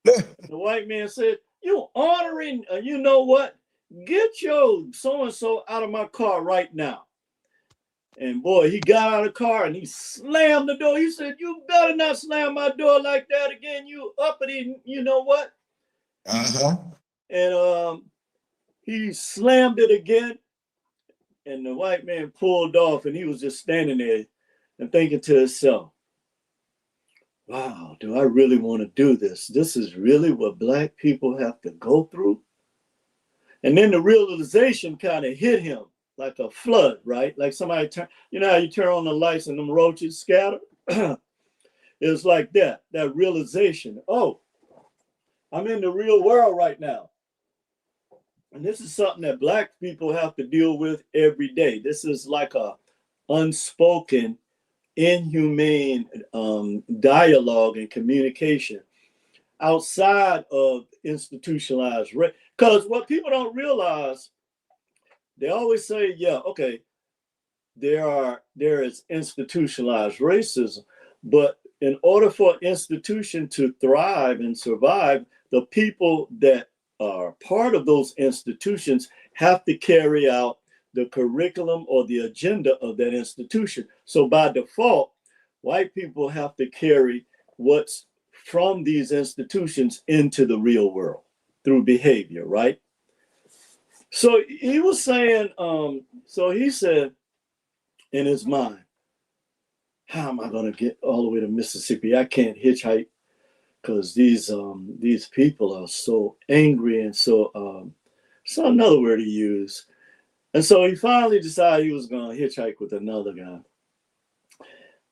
The white man said, you honoring, you know what? Get your so-and-so out of my car right now. And boy, he got out of the car and he slammed the door. He said, you better not slam my door like that again, you uppity, you know what? Uh-huh. And he slammed it again. And the white man pulled off, and he was just standing there and thinking to himself, wow, do I really want to do this? This is really what Black people have to go through? And then the realization kind of hit him like a flood, right? Like somebody turn, how you turn on the lights and them roaches scatter? It was like that realization. Oh, I'm in the real world right now. And this is something that Black people have to deal with every day. This is like a unspoken, inhumane dialogue and communication outside of institutionalized race. Because what people don't realize, they always say, yeah, okay, there is institutionalized racism, but in order for an institution to thrive and survive, the people that are part of those institutions have to carry out the curriculum or the agenda of that institution. So by default, white people have to carry what's from these institutions into the real world through behavior, right? So he was saying, so he said in his mind, how am I going to get all the way to Mississippi? I can't hitchhike because these people are so angry and so another word to use. And so he finally decided he was going to hitchhike with another guy.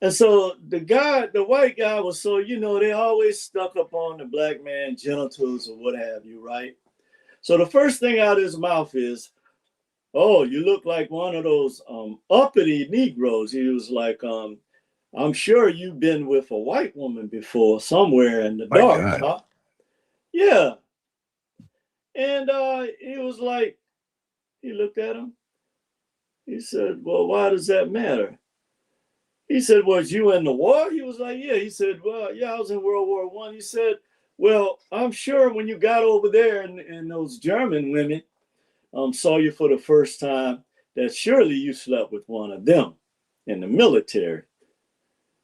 And so the white guy was so, they always stuck up on the black man genitals or what have you, right? So the first thing out of his mouth is, "Oh, you look like one of those uppity Negroes." He was like, "I'm sure you've been with a white woman before somewhere in the My dark, God. huh?" Yeah. And he was like, he looked at him. He said, "Well, why does that matter?" He said, "Was you in the war?" He was like, "Yeah." He said, "Well, yeah, I was in World War One." He said, "Well, I'm sure when you got over there and those German women saw you for the first time, that surely you slept with one of them in the military."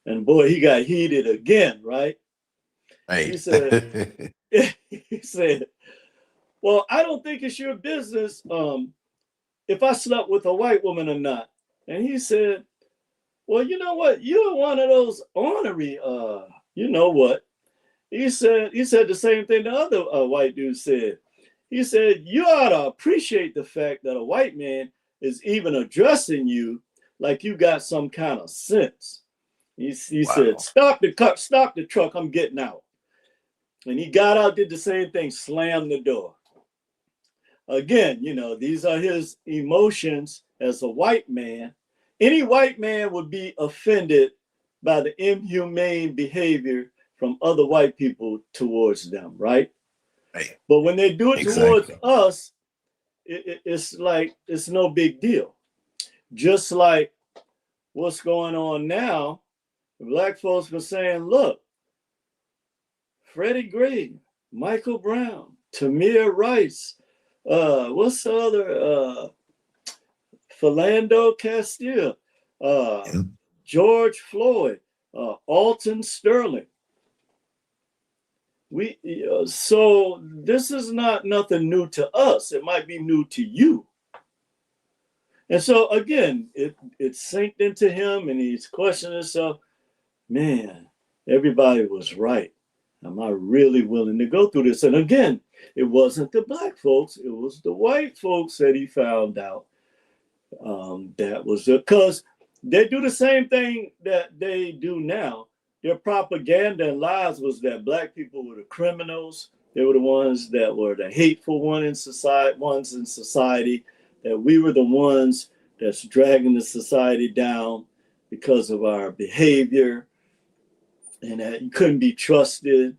And boy, he got heated again, right? He Right. said, he said, "Well, I don't think it's your business if I slept with a white woman or not." And he said, "Well, you know what? You're one of those ornery, you know what?" He said the same thing the other white dude said. He said, "You ought to appreciate the fact that a white man is even addressing you like you got some kind of sense." He said, Wow. "Stop the car, stop the truck, I'm getting out." And he got out, did the same thing, slammed the door. Again, these are his emotions as a white man. Any white man would be offended by the inhumane behavior from other white people towards them, right? Right. But when they do it towards Exactly. us, it's like it's no big deal. Just like what's going on now, the black folks were saying, "Look, Freddie Gray, Michael Brown, Tamir Rice, what's the other? Philando Castile, uh, Yeah. George Floyd, Alton Sterling." So this is not nothing new to us. It might be new to you. And so again, it sank into him, and he's questioning himself. Man, everybody was right. Am I really willing to go through this? And again, it wasn't the black folks; it was the white folks that he found out. That was because they do the same thing that they do now. Their propaganda and lies was that black people were the criminals. They were the ones that were the hateful ones in society. That we were the ones that's dragging the society down because of our behavior, and that you couldn't be trusted.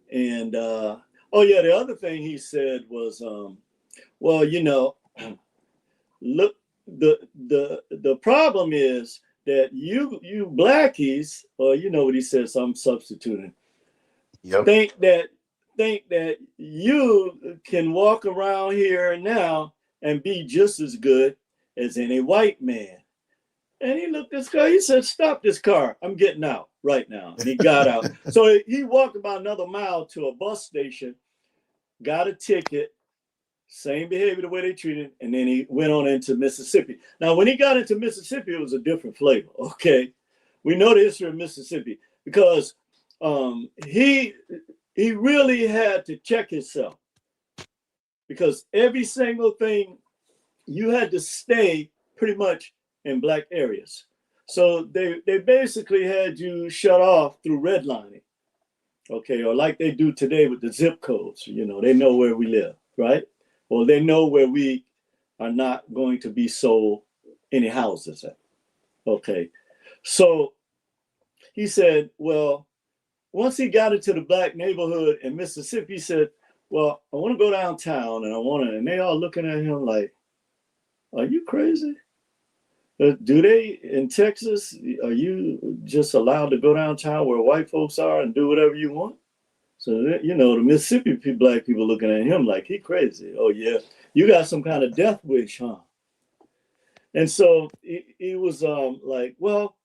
And oh yeah, the other thing he said was, well, look, the problem is that you blackies, or what he says, I'm substituting, Yep. think that you can walk around here now and be just as good as any white man. And he looked at this car. He said, "Stop this car. I'm getting out right now." And he got out. So he walked about another mile to a bus station, got a ticket, same behavior, the way they treated, and then he went on into Mississippi. Now, when he got into Mississippi, it was a different flavor. Okay, we know the history of Mississippi because he really had to check himself, because every single thing you had to stay pretty much in black areas. So they basically had you shut off through redlining, okay, or like they do today with the zip codes. They know where we live, right? Well, they know where we are not going to be sold any houses at. Okay. So he said, well, once he got into the black neighborhood in Mississippi, he said, "Well, I want to go downtown and and they all looking at him like, are you crazy? Do they in Texas, are you just allowed to go downtown where white folks are and do whatever you want?" So, the Mississippi black people looking at him like he crazy. "Oh, yeah, you got some kind of death wish, huh?" And so he was like, "Well,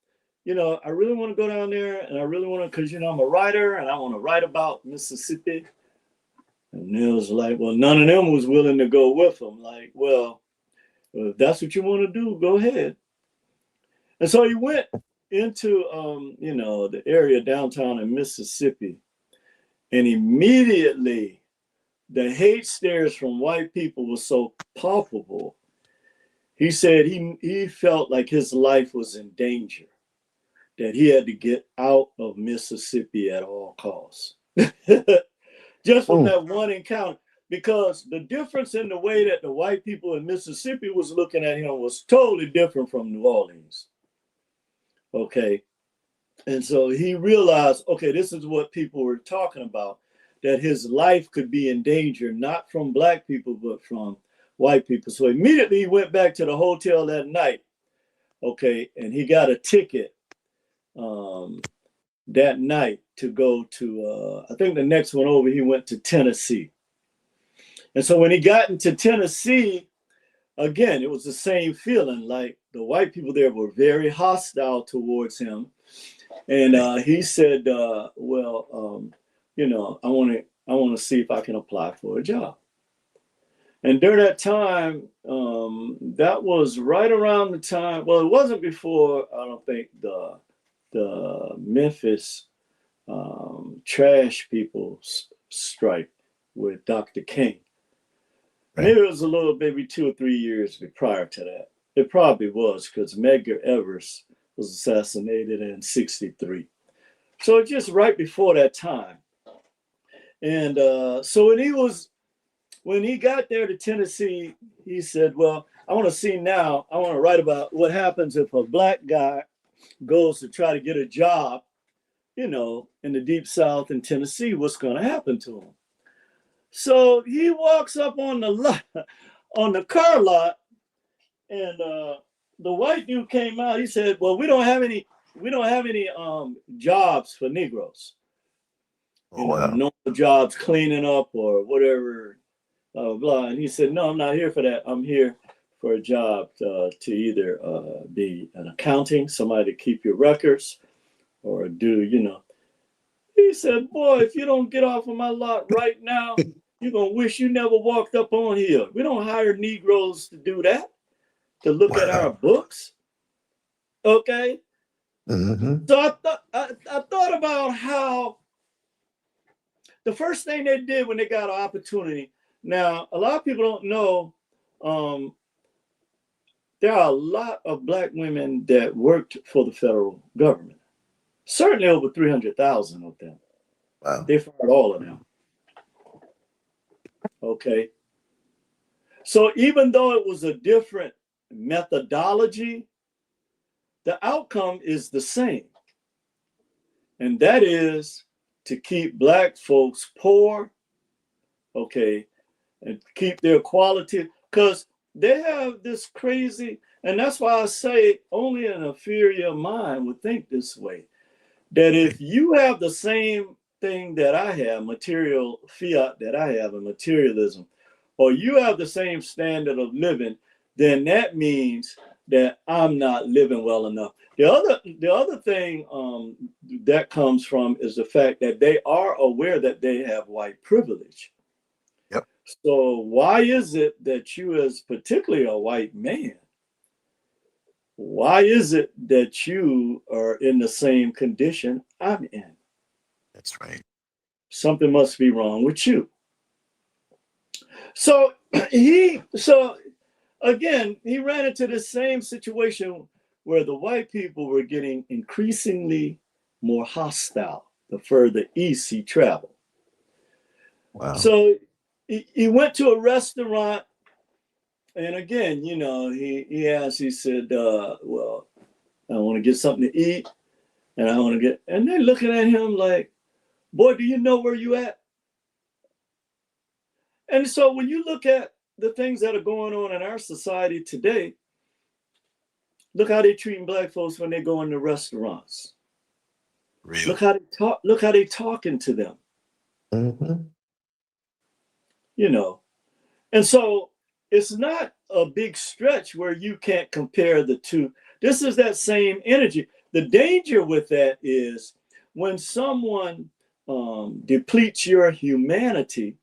I really want to go down there, and I really want to, because, I'm a writer and I want to write about Mississippi." And it was like, well, none of them was willing to go with him. Like, well, if that's what you want to do, go ahead. And so he went into, the area downtown in Mississippi, and immediately the hate stares from white people was so palpable. He said he felt like his life was in danger. that he had to get out of Mississippi at all costs. Just from Mm. that one encounter, because the difference in the way that the white people in Mississippi was looking at him was totally different from New Orleans. Okay. And so he realized, okay, this is what people were talking about, that his life could be in danger, not from black people, but from white people. So immediately he went back to the hotel that night. Okay. And he got a ticket that night to go to, I think the next one over, he went to Tennessee. And so when he got into Tennessee, again, it was the same feeling, like the white people there were very hostile towards him. And he said, well, you know, I want to see if I can apply for a job. And during that time, that was right around the time, well, it wasn't before, I don't think, the Memphis trash people strike with Dr. King. Right. Maybe it was a little, maybe 2 or 3 years prior to that. It probably was, because Medgar Evers was assassinated in '63. So just right before that time. And so when he got there to Tennessee, he said, well, I want to see now, I want to write about what happens if a black guy goes to try to get a job, you know, in the deep South in Tennessee, what's going to happen to him? So he walks up on the lot, on the car lot, and the white dude came out. He said, well, we don't have any jobs for Negroes. You know, normal jobs, cleaning up or whatever, blah, blah. And he said, no, I'm not here for that. I'm here for a job to either be an accounting, somebody to keep your records, or do, you know. He said, boy, if you don't get off of my lot right now, you're going to wish you never walked up on here. We don't hire Negroes to do that, to look at our books. Okay? Mm-hmm. So I thought about how the first thing they did when they got an opportunity. Now, a lot of people don't know there are a lot of black women that worked for the federal government. Certainly over 300,000 of them. Wow. They fired all of them. Okay. So even though it was a different methodology, the outcome is the same. And that is to keep black folks poor, okay, and keep their quality, because they have this crazy, and that's why I say only an inferior mind would think this way, that if you have the same thing that I have, material fiat that I have in materialism, or you have the same standard of living, then that means that I'm not living well enough. The other thing that comes from is the fact that they are aware that they have white privilege. Yep. So why is it that you, as particularly a white man, why is it that you are in the same condition I'm in? That's right. Something must be wrong with you. So again, he ran into the same situation where the white people were getting increasingly more hostile the further east he traveled. Wow. So he went to a restaurant, and again, you know, he asked, he said, well, I want to get something to eat, and I want to get, and they're looking at him like, boy, do you know where you at? And so when you look at the things that are going on in our society today, look how they're treating black folks when they go into restaurants. Real. Look how they talk. Look how they talking to them. Mm-hmm. You know, and so it's not a big stretch where you can't compare the two. This is that same energy. The danger with that is when someone depletes your humanity,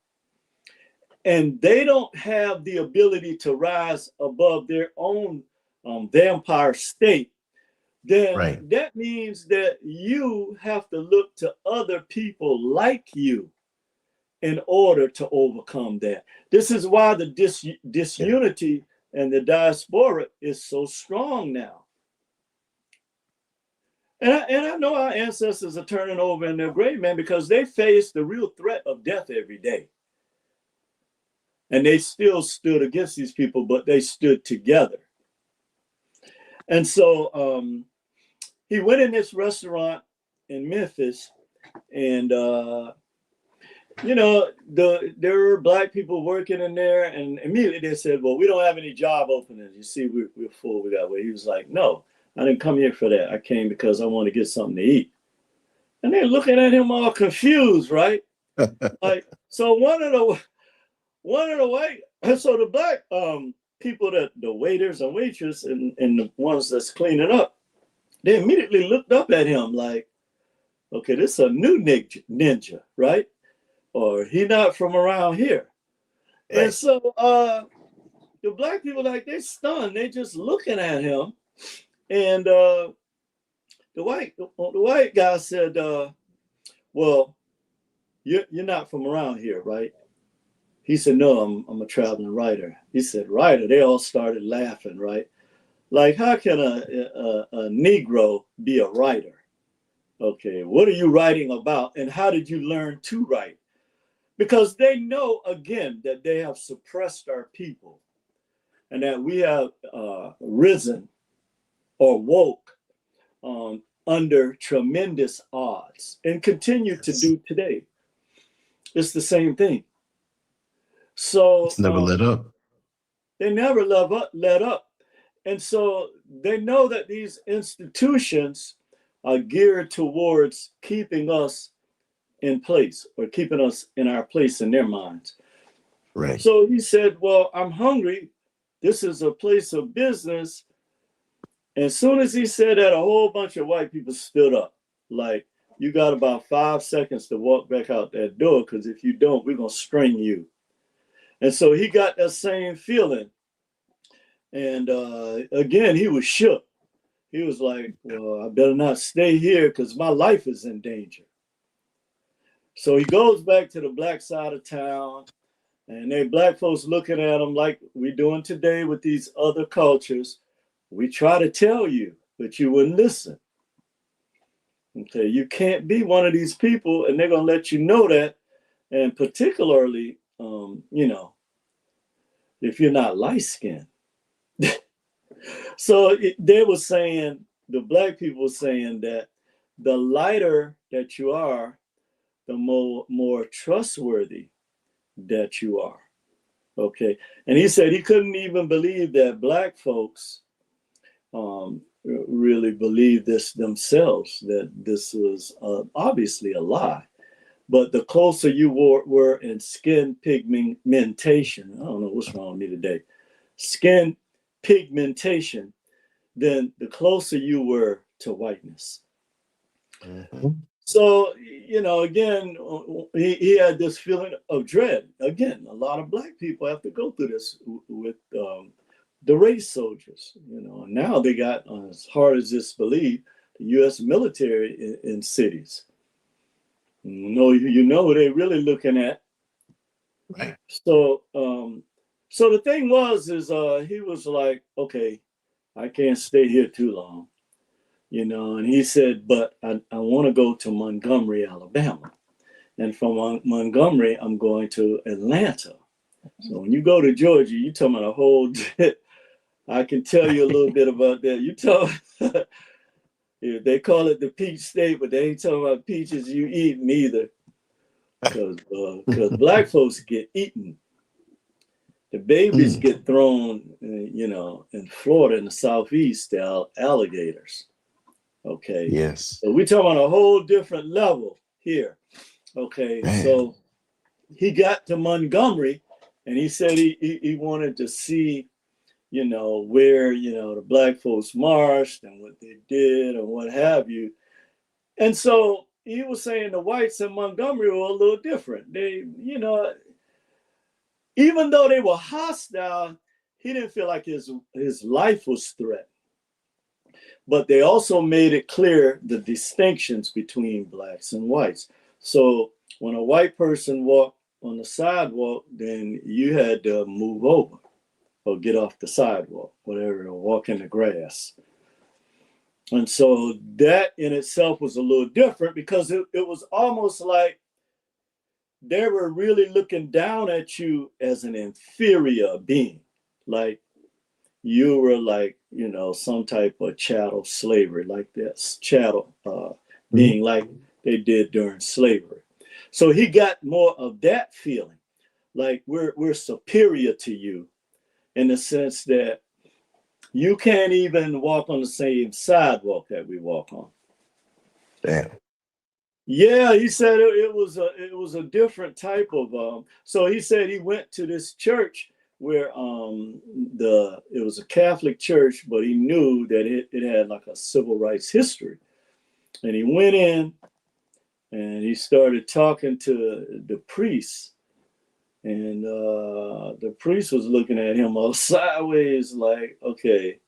and they don't have the ability to rise above their own vampire state, then that means that you have to look to other people like you in order to overcome that. This is why the disunity and the diaspora is so strong now. And I know our ancestors are turning over in their grave, man, because they face the real threat of death every day. And they still stood against these people, but they stood together. And so he went in this restaurant in Memphis, and you know, there were Black people working in there, and immediately they said, well, we don't have any job openings. You see, we're full, we got away. He was like, no, I didn't come here for that. I came because I want to get something to eat. And they're looking at him all confused, right? Like, so one of the white, so the Black people, that the waiters and waitress and the ones that's cleaning up, they immediately looked up at him like, okay, this is a new ninja, right? Or he not from around here. Right. And so the Black people, like, they stunned. They just looking at him. And the white guy said, well, you're not from around here, right? He said, no, I'm a traveling writer. He said, writer? They all started laughing, right? Like, how can a Negro be a writer? Okay, what are you writing about? And how did you learn to write? Because they know, again, that they have suppressed our people and that we have risen or woke under tremendous odds and continue to do today. It's the same thing. So it's never let up. They never let up. And so they know that these institutions are geared towards keeping us in place, or keeping us in our place in their minds. Right. So he said, well, I'm hungry. This is a place of business. And as soon as he said that, a whole bunch of white people stood up. Like, you got about 5 seconds to walk back out that door, because if you don't, we're going to string you. And so he got that same feeling. And again, he was shook. He was like, well, I better not stay here because my life is in danger. So he goes back to the Black side of town, and they Black folks looking at him like we're doing today with these other cultures. We try to tell you, but you wouldn't listen. Okay, you can't be one of these people, and they're going to let you know that. And particularly, you know, if you're not light-skinned. So they were saying, the Black people were saying that the lighter that you are, the more trustworthy that you are. Okay. And he said he couldn't even believe that Black folks really believed this themselves, that this was obviously a lie. But the closer you were in skin pigmentation, I don't know what's wrong with me today, skin pigmentation, then the closer you were to whiteness. Mm-hmm. So, you know, again, he had this feeling of dread. Again, a lot of Black people have to go through this with the race soldiers, you know. And now they got, as hard as this believe, the U.S. military in cities. You know who they're really looking at. Right. So, so the thing was, he was like, okay, I can't stay here too long. You know, and he said, but I want to go to Montgomery, Alabama. And from Montgomery, I'm going to Atlanta. So when you go to Georgia, you're talking about a whole, I can tell you a little bit about that. You talk, they call it the peach state, but they ain't talking about peaches you eat neither. Because Black folks get eaten. The babies get thrown, you know, in Florida in the Southeast, they're alligators. Okay. Yes. So we're talking on a whole different level here. Okay. Man. So he got to Montgomery, and he said he wanted to see, you know, where, you know, the Black folks marched and what they did and what have you. And so he was saying the whites in Montgomery were a little different. They, you know, even though they were hostile, he didn't feel like his life was threatened. But they also made it clear the distinctions between Blacks and whites. So when a white person walked on the sidewalk, then you had to move over or get off the sidewalk, whatever, or walk in the grass. And so that in itself was a little different because it was almost like they were really looking down at you as an inferior being. Like you were like, you know, some type of chattel slavery, like this chattel Mhm. being like they did during slavery. So he got more of that feeling, like we're superior to you in the sense that you can't even walk on the same sidewalk that we walk on. Damn. Yeah, he said it was a different type of so he said he went to this church where it was a Catholic church, but he knew that it had like a civil rights history. And he went in and he started talking to the priest. And the priest was looking at him all sideways, like, okay,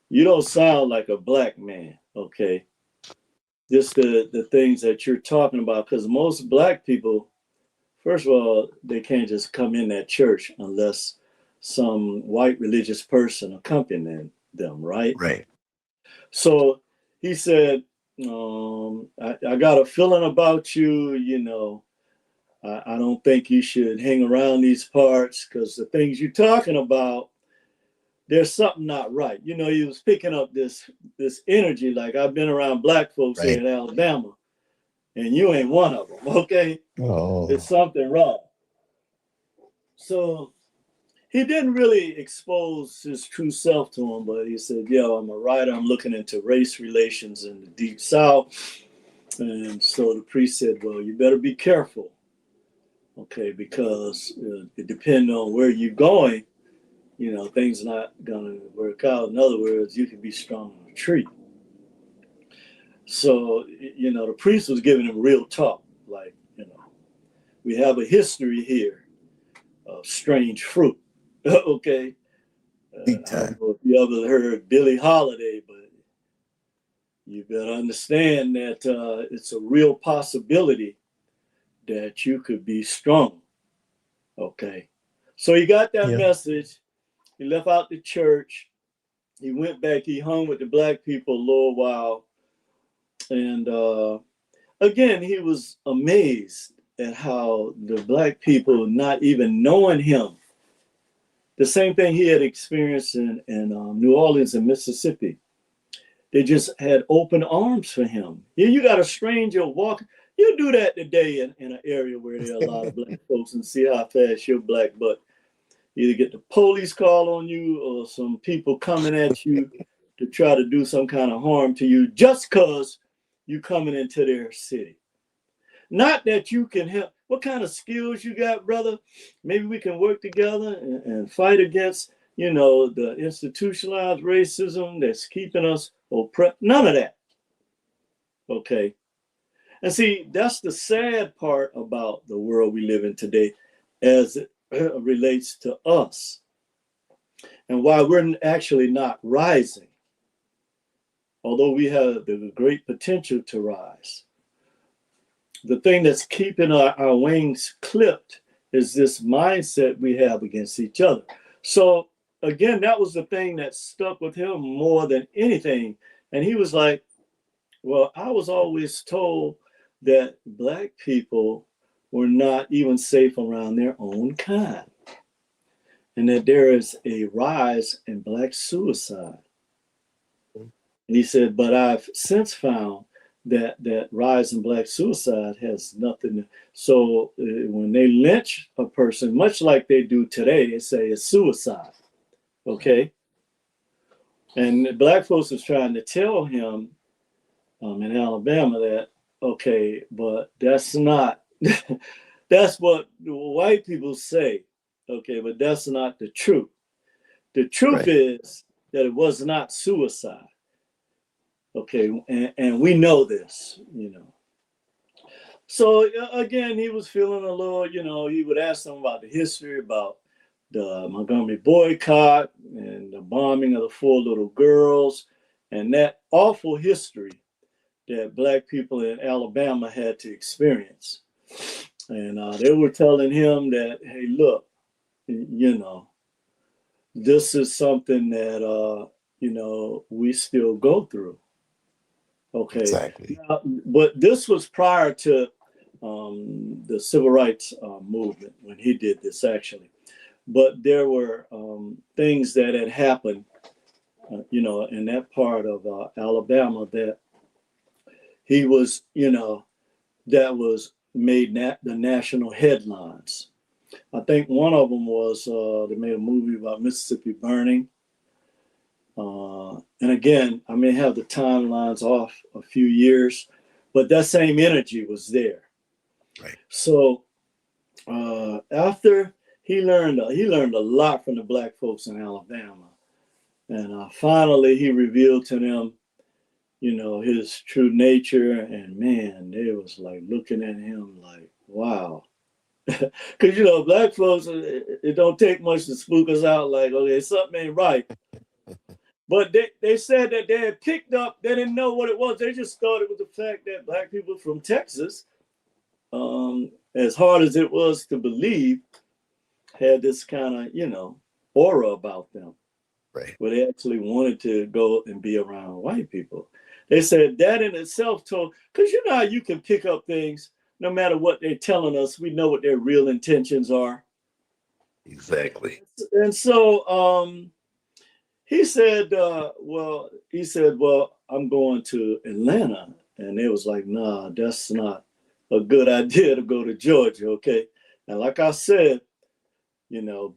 you don't sound like a black man, okay? Just the things that you're talking about, because most black people, first of all, they can't just come in that church unless some white religious person accompanying them, right? Right. So he said, I got a feeling about you, you know, I don't think you should hang around these parts because the things you're talking about, there's something not right. You know, he was picking up this energy. Like I've been around black folks here Right. in Alabama, and you ain't one of them. Okay, there's Oh, something wrong. So he didn't really expose his true self to him, but he said, "Yo, I'm a writer. I'm looking into race relations in the Deep South." And so the priest said, "Well, you better be careful, okay, because it depends on where you're going. You know, things not gonna work out. In other words, you can be strong on a tree." So, you know, the priest was giving him real talk, like, you know, we have a history here of strange fruit. Okay. big I don't time. know if you ever heard Billie Holiday, but you better understand that it's a real possibility that you could be strong. Okay. So he got that Yeah. message. He left out the church. He went back. He hung with the black people a little while. And again, he was amazed at how the black people, not even knowing him, the same thing he had experienced in New Orleans and Mississippi. They just had open arms for him. You got a stranger walking. You do that today in an area where there are a lot of black folks and see how fast your black butt either get the police call on you or some people coming at you to try to do some kind of harm to you just because you coming into their city. Not that you can help. What kind of skills you got, brother? Maybe we can work together and fight against, you know, the institutionalized racism that's keeping us oppressed. None of that. Okay. And see, that's the sad part about the world we live in today as it relates to us and why we're actually not rising, although we have the great potential to rise. The thing that's keeping our wings clipped is this mindset we have against each other. So again, that was the thing that stuck with him more than anything. And he was like, well, I was always told that black people were not even safe around their own kind, and that there is a rise in black suicide. And he said, but I've since found that rise in black suicide has nothing to, so when they lynch a person, much like they do today, they say it's suicide. Okay. And black folks was trying to tell him in Alabama that, okay, but that's not, that's what the white people say. Okay, but that's not the truth. The truth Right. is that it was not suicide. Okay, and we know this, you know. So again, he was feeling a little, you know, he would ask them about the history, about the Montgomery boycott and the bombing of the 4 little girls and that awful history that black people in Alabama had to experience. And they were telling him that, hey, look, you know, this is something that, you know, we still go through. Okay, Exactly. now, but this was prior to the civil rights movement when he did this actually. But there were things that had happened, in that part of Alabama that he was, that was made the national headlines. I think one of them was they made a movie about Mississippi burning. And again, I may have the timelines off a few years, but that same energy was there. Right. So after he learned a lot from the black folks in Alabama, and finally he revealed to them, his true nature. And man, they was like looking at him like, wow. Because black folks, it don't take much to spook us out. Like, okay, something ain't right. But they said that they had picked up. They didn't know what it was. They just thought it was the fact that black people from Texas, as hard as it was to believe, had this kind of aura about them. Right. Where they actually wanted to go and be around white people. They said that in itself told, because how you can pick up things no matter what they're telling us. We know what their real intentions are. Exactly. And so he said, well, I'm going to Atlanta. And they was like, nah, that's not a good idea to go to Georgia. Okay. And like I said,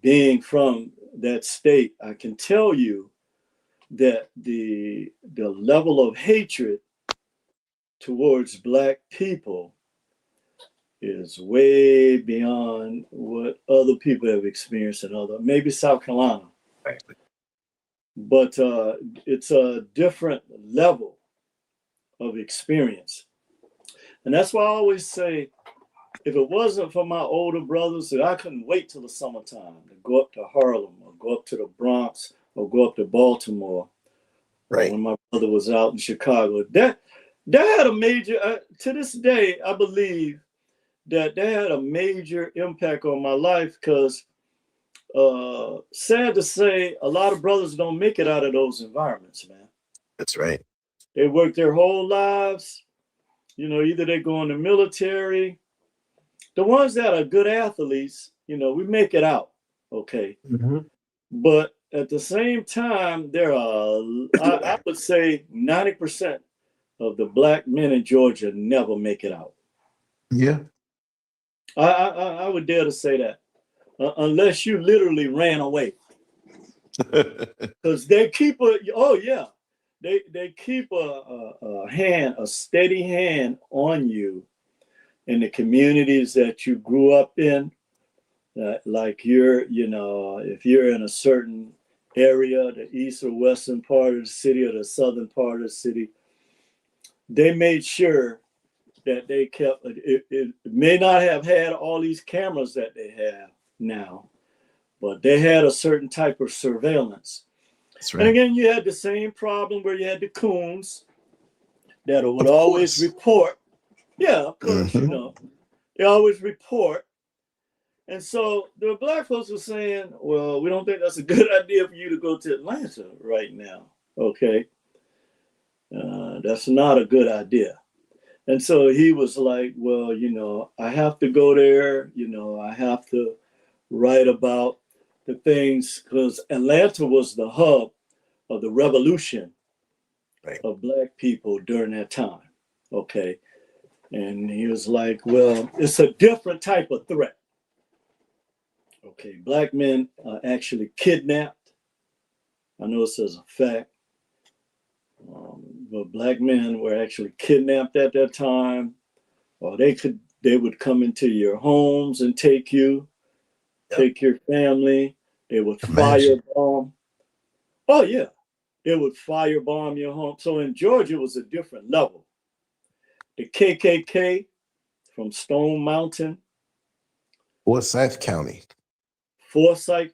being from that state, I can tell you that the level of hatred towards black people is way beyond what other people have experienced in maybe South Carolina. Exactly. But it's a different level of experience. And that's why I always say, if it wasn't for my older brothers, that I couldn't wait till the summertime to go up to Harlem or go up to the Bronx or go up to Baltimore. Right. When my brother was out in Chicago, that had a major, to this day, I believe that had a major impact on my life, because sad to say, a lot of brothers don't make it out of those environments, man. That's right. They work their whole lives, either they go in the military. The ones that are good athletes, we make it out, okay. Mm-hmm. But at the same time, there are, I would say 90% of the black men in Georgia never make it out. Yeah. I would dare to say that, unless you literally ran away, because they keep they keep a steady hand on you in the communities that you grew up in. Like if you're in a certain area, the east or western part of the city or the southern part of the city, they made sure that they kept it may not have had all these cameras that they have now, but they had a certain type of surveillance. That's right. And again, you had the same problem where you had the coons that would Of always course. report. Yeah, of course, Mm-hmm. they always report. And so the black folks were saying, well, we don't think that's a good idea for you to go to Atlanta right now. Okay. That's not a good idea. And so he was like, well, I have to go there. I have to write about the things, because Atlanta was the hub of the revolution of black people during that time. Okay. And he was like, well, it's a different type of threat. Okay. Black men are actually kidnapped. I know this is a fact. But black men were actually kidnapped at that time, or they would come into your homes and take you, take your family. They would firebomb. Oh yeah, they would firebomb your home. So in Georgia, it was a different level. The KKK from Stone Mountain, Forsyth County. Forsyth.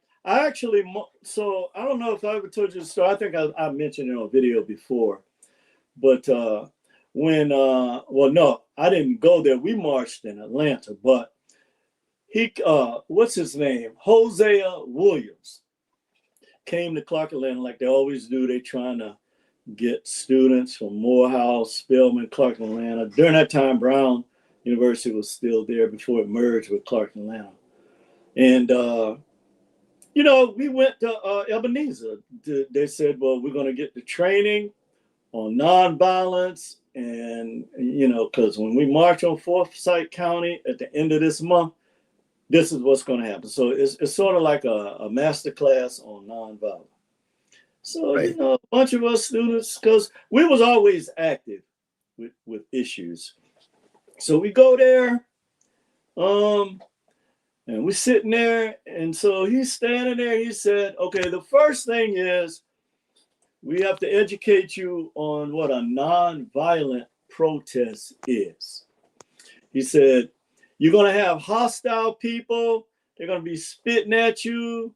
So I don't know if I ever told you the story. I think I mentioned it on a video before. But no, I didn't go there. We marched in Atlanta, but what's his name? Hosea Williams came to Clark Atlanta like they always do. They trying to get students from Morehouse, Spelman, Clark, and Atlanta. During that time, Brown University was still there before it merged with Clark and Atlanta. And, we went to Ebenezer. They said, well, we're going to get the training on nonviolence. And, because when we march on Forsyth County at the end of this month, this is what's going to happen. So it's sort of like a master class on nonviolence. So, Right. a bunch of us students, because we was always active with issues. So we go there, and we're sitting there. And so he's standing there. He said, okay, the first thing is we have to educate you on what a nonviolent protest is. He said, you're going to have hostile people. They're going to be spitting at you.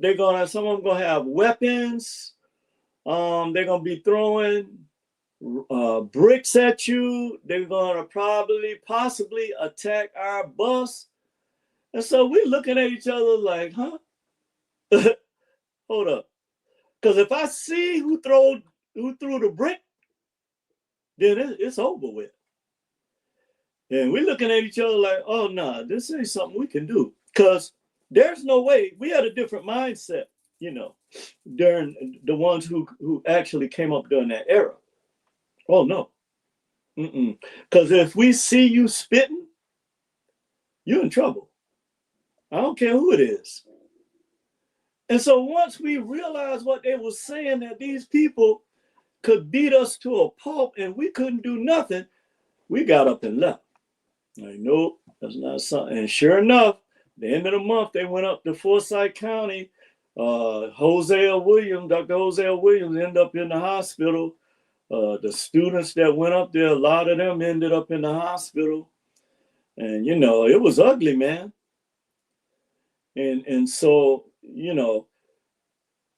Some of them going to have weapons. They're going to be throwing bricks at you. They're going to possibly attack our bus. And so we're looking at each other like, huh? Hold up. Because if I see who threw the brick, then it's over with. And we're looking at each other like, oh, no, this ain't something we can do. Because there's no way. We had a different mindset, during the ones who actually came up during that era. Oh, no. Because if we see you spitting, you're in trouble. I don't care who it is. And so once we realized what they were saying, that these people could beat us to a pulp and we couldn't do nothing, we got up and left. Like, nope, that's not something. And sure enough, the end of the month, they went up to Forsyth County. Dr. Hosea Williams ended up in the hospital. The students that went up there, a lot of them ended up in the hospital. And, it was ugly, man. And so,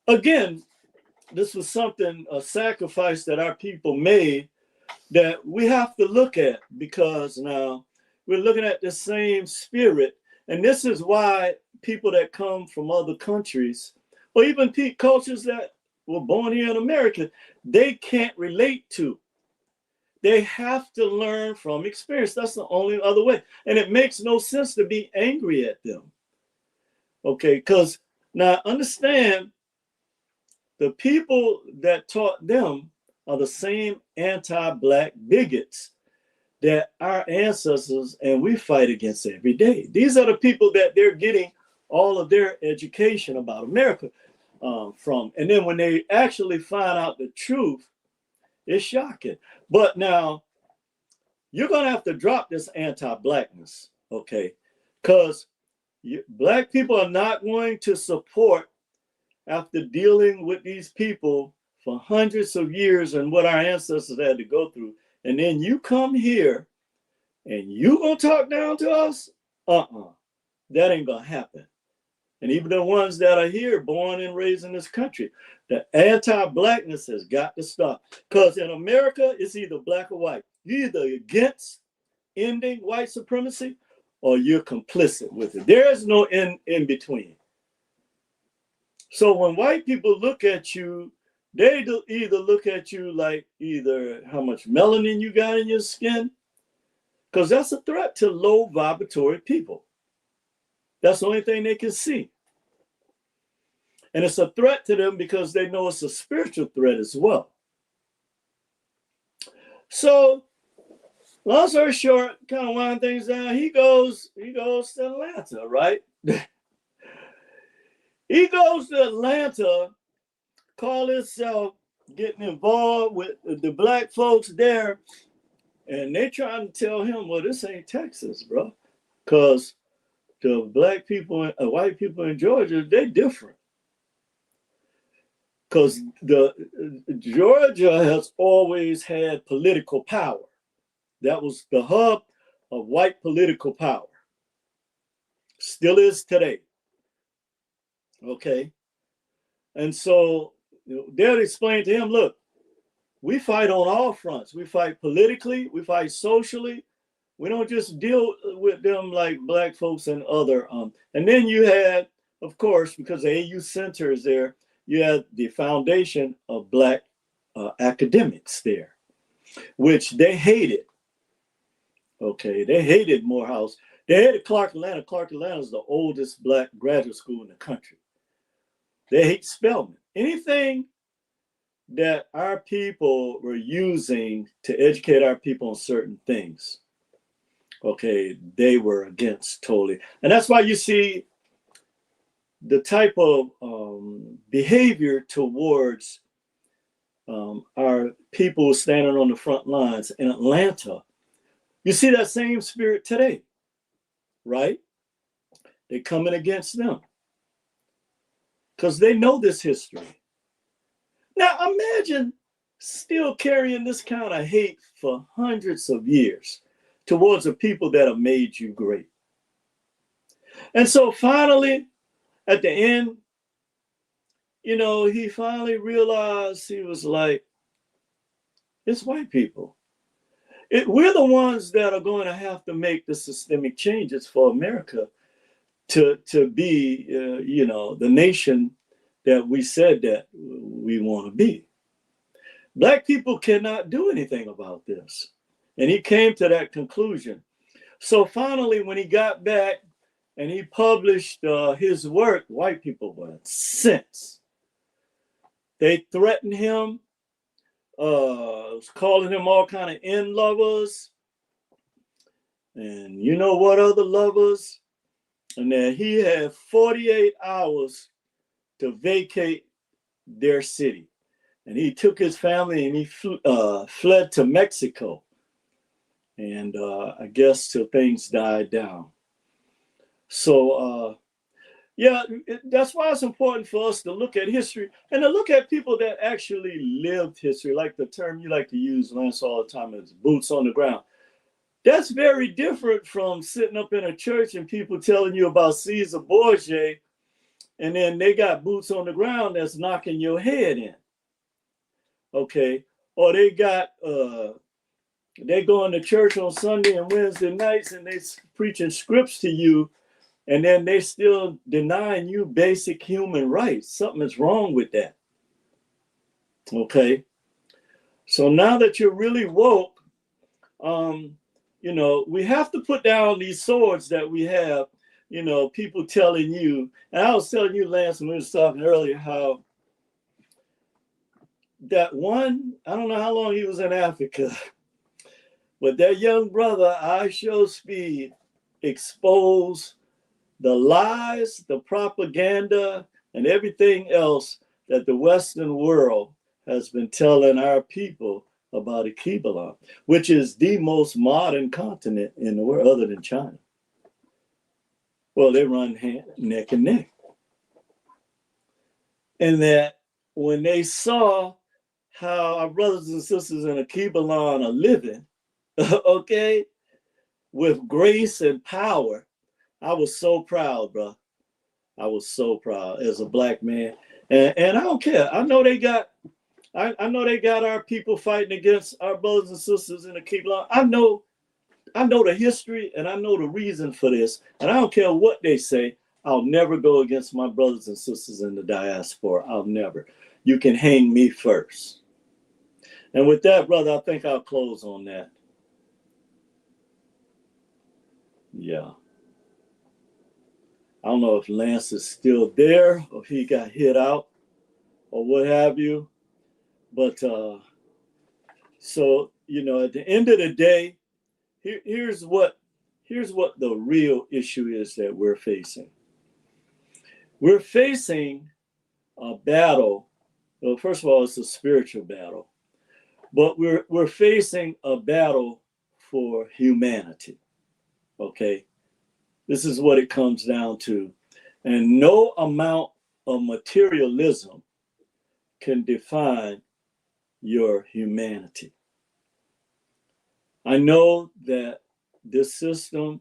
again, this was a sacrifice that our people made that we have to look at, because now we're looking at the same spirit. And this is why people that come from other countries, or even cultures that were born here in America, they can't relate to. They have to learn from experience. That's the only other way. And it makes no sense to be angry at them. Okay, because now understand, the people that taught them are the same anti-Black bigots that our ancestors and we fight against every day. These are the people that they're getting all of their education about America from. And then when they actually find out the truth, it's shocking. But now you're going to have to drop this anti-Blackness, okay? Because Black people are not going to support, after dealing with these people for hundreds of years and what our ancestors had to go through. And then you come here and you gonna talk down to us? That ain't gonna happen. And even the ones that are here, born and raised in this country, the anti-Blackness has got to stop. Because in America, it's either black or white. You're either against ending white supremacy or you're complicit with it. There is no in between. So when white people look at you, they either look at you like either how much melanin you got in your skin, because that's a threat to low vibratory people. That's the only thing they can see. And it's a threat to them because they know it's a spiritual threat as well. So, long story short, kind of wind things down, he goes to Atlanta, right? He goes to Atlanta, call himself getting involved with the Black folks there, and they trying to tell him, well, this ain't Texas, bro, because the Black people and white people in Georgia, they're different. Because Georgia has always had political power. That was the hub of white political power. Still is today. Okay. And so they'll explain to him, look, we fight on all fronts. We fight politically, we fight socially. We don't just deal with them like Black folks and other. And then you had, of course, because the AU Center is there, you had the foundation of Black academics there, which they hated. Okay, they hated Morehouse. They hated Clark Atlanta. Clark Atlanta is the oldest Black graduate school in the country. They hate Spelman. Anything that our people were using to educate our people on certain things, okay, they were against totally. And that's why you see the type of behavior towards our people standing on the front lines in Atlanta. You see that same spirit today, right? They're coming against them because they know this history. Now imagine still carrying this kind of hate for hundreds of years towards the people that have made you great. And so finally, at the end, you know, he finally realized, he was like, it's white people. We're the ones that are going to have to make the systemic changes for America to be, you know, the nation that we said that we want to be. Black people cannot do anything about this. And he came to that conclusion. So finally, when he got back and he published his work, white people were incensed. They threatened him, calling him all kind of end lovers. And you know what other lovers? And then he had 48 hours to vacate their city. And he took his family and he fled to Mexico. And I guess till things died down. So, yeah, that's why it's important for us to look at history and to look at people that actually lived history, like the term you like to use, Lance, all the time, is boots on the ground. That's very different from sitting up in a church and people telling you about Caesar Borgia, and then they got boots on the ground that's knocking your head in. Okay, or they got they going to church on Sunday and Wednesday nights and they preaching scripts to you, and then they still denying you basic human rights. Something is wrong with that. Okay, so now that you're really woke, you know, we have to put down these swords that we have. You know, people telling you, and I was telling you, Lance, when we was talking earlier, how that one, I don't know how long he was in Africa, but that young brother, I Show Speed, exposed the lies, the propaganda, and everything else that the Western world has been telling our people about Akibalon, which is the most modern continent in the world other than China. Well, they run neck and neck. And that when they saw how our brothers and sisters in Akibalon are living, okay, with grace and power, I was so proud, bro. I was so proud as a Black man. And I don't care. I know they got our people fighting against our brothers and sisters in Akibalon. I know the history and I know the reason for this. And I don't care what they say. I'll never go against my brothers and sisters in the diaspora. I'll never. You can hang me first. And with that, brother, I think I'll close on that. Yeah. I don't know if Lance is still there or he got hit out or what have you. But so, you know, at the end of the day, here's what the real issue is that we're facing. We're facing a battle. Well, first of all, it's a spiritual battle, but we're facing a battle for humanity. Okay, this is what it comes down to, and no amount of materialism can define your humanity. I know that this system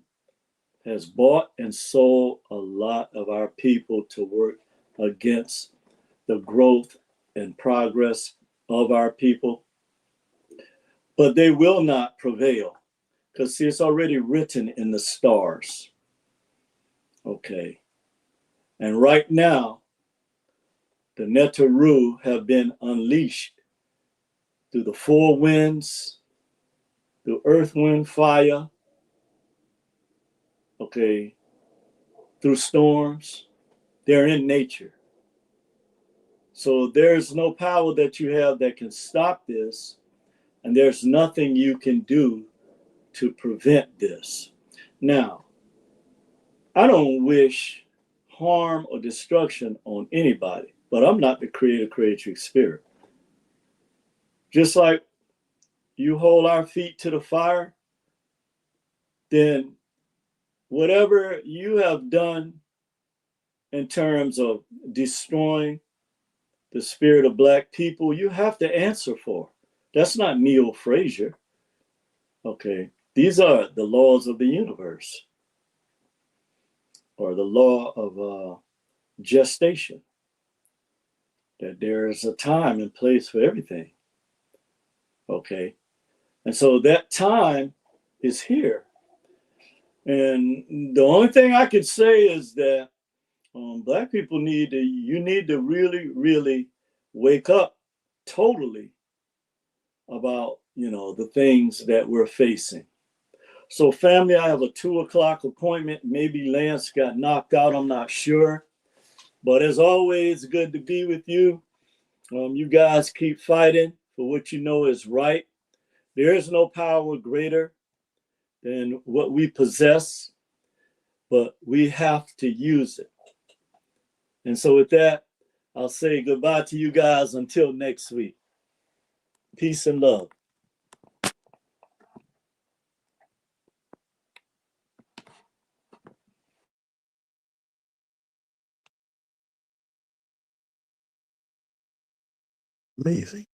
has bought and sold a lot of our people to work against the growth and progress of our people, but they will not prevail because it's already written in the stars. Okay. And right now, the Netaru have been unleashed through the four winds, through earth, wind, fire, okay, through storms. They're in nature. So there's no power that you have that can stop this, and there's nothing you can do to prevent this. Now, I don't wish harm or destruction on anybody, but I'm not the creator creatrix spirit. Just like you hold our feet to the fire, then whatever you have done in terms of destroying the spirit of Black people, you have to answer for. That's not Neo Frazier. Okay, these are the laws of the universe, or the law of gestation, that there is a time and place for everything. Okay, and so that time is here. And the only thing I could say is that Black people need to really, really wake up totally about, the things that we're facing. So family, I have a 2:00 appointment. Maybe Lance got knocked out, I'm not sure. But as always, good to be with you. You guys keep fighting for what you know is right. There is no power greater than what we possess, but we have to use it. And so with that, I'll say goodbye to you guys until next week. Peace and love. Amazing.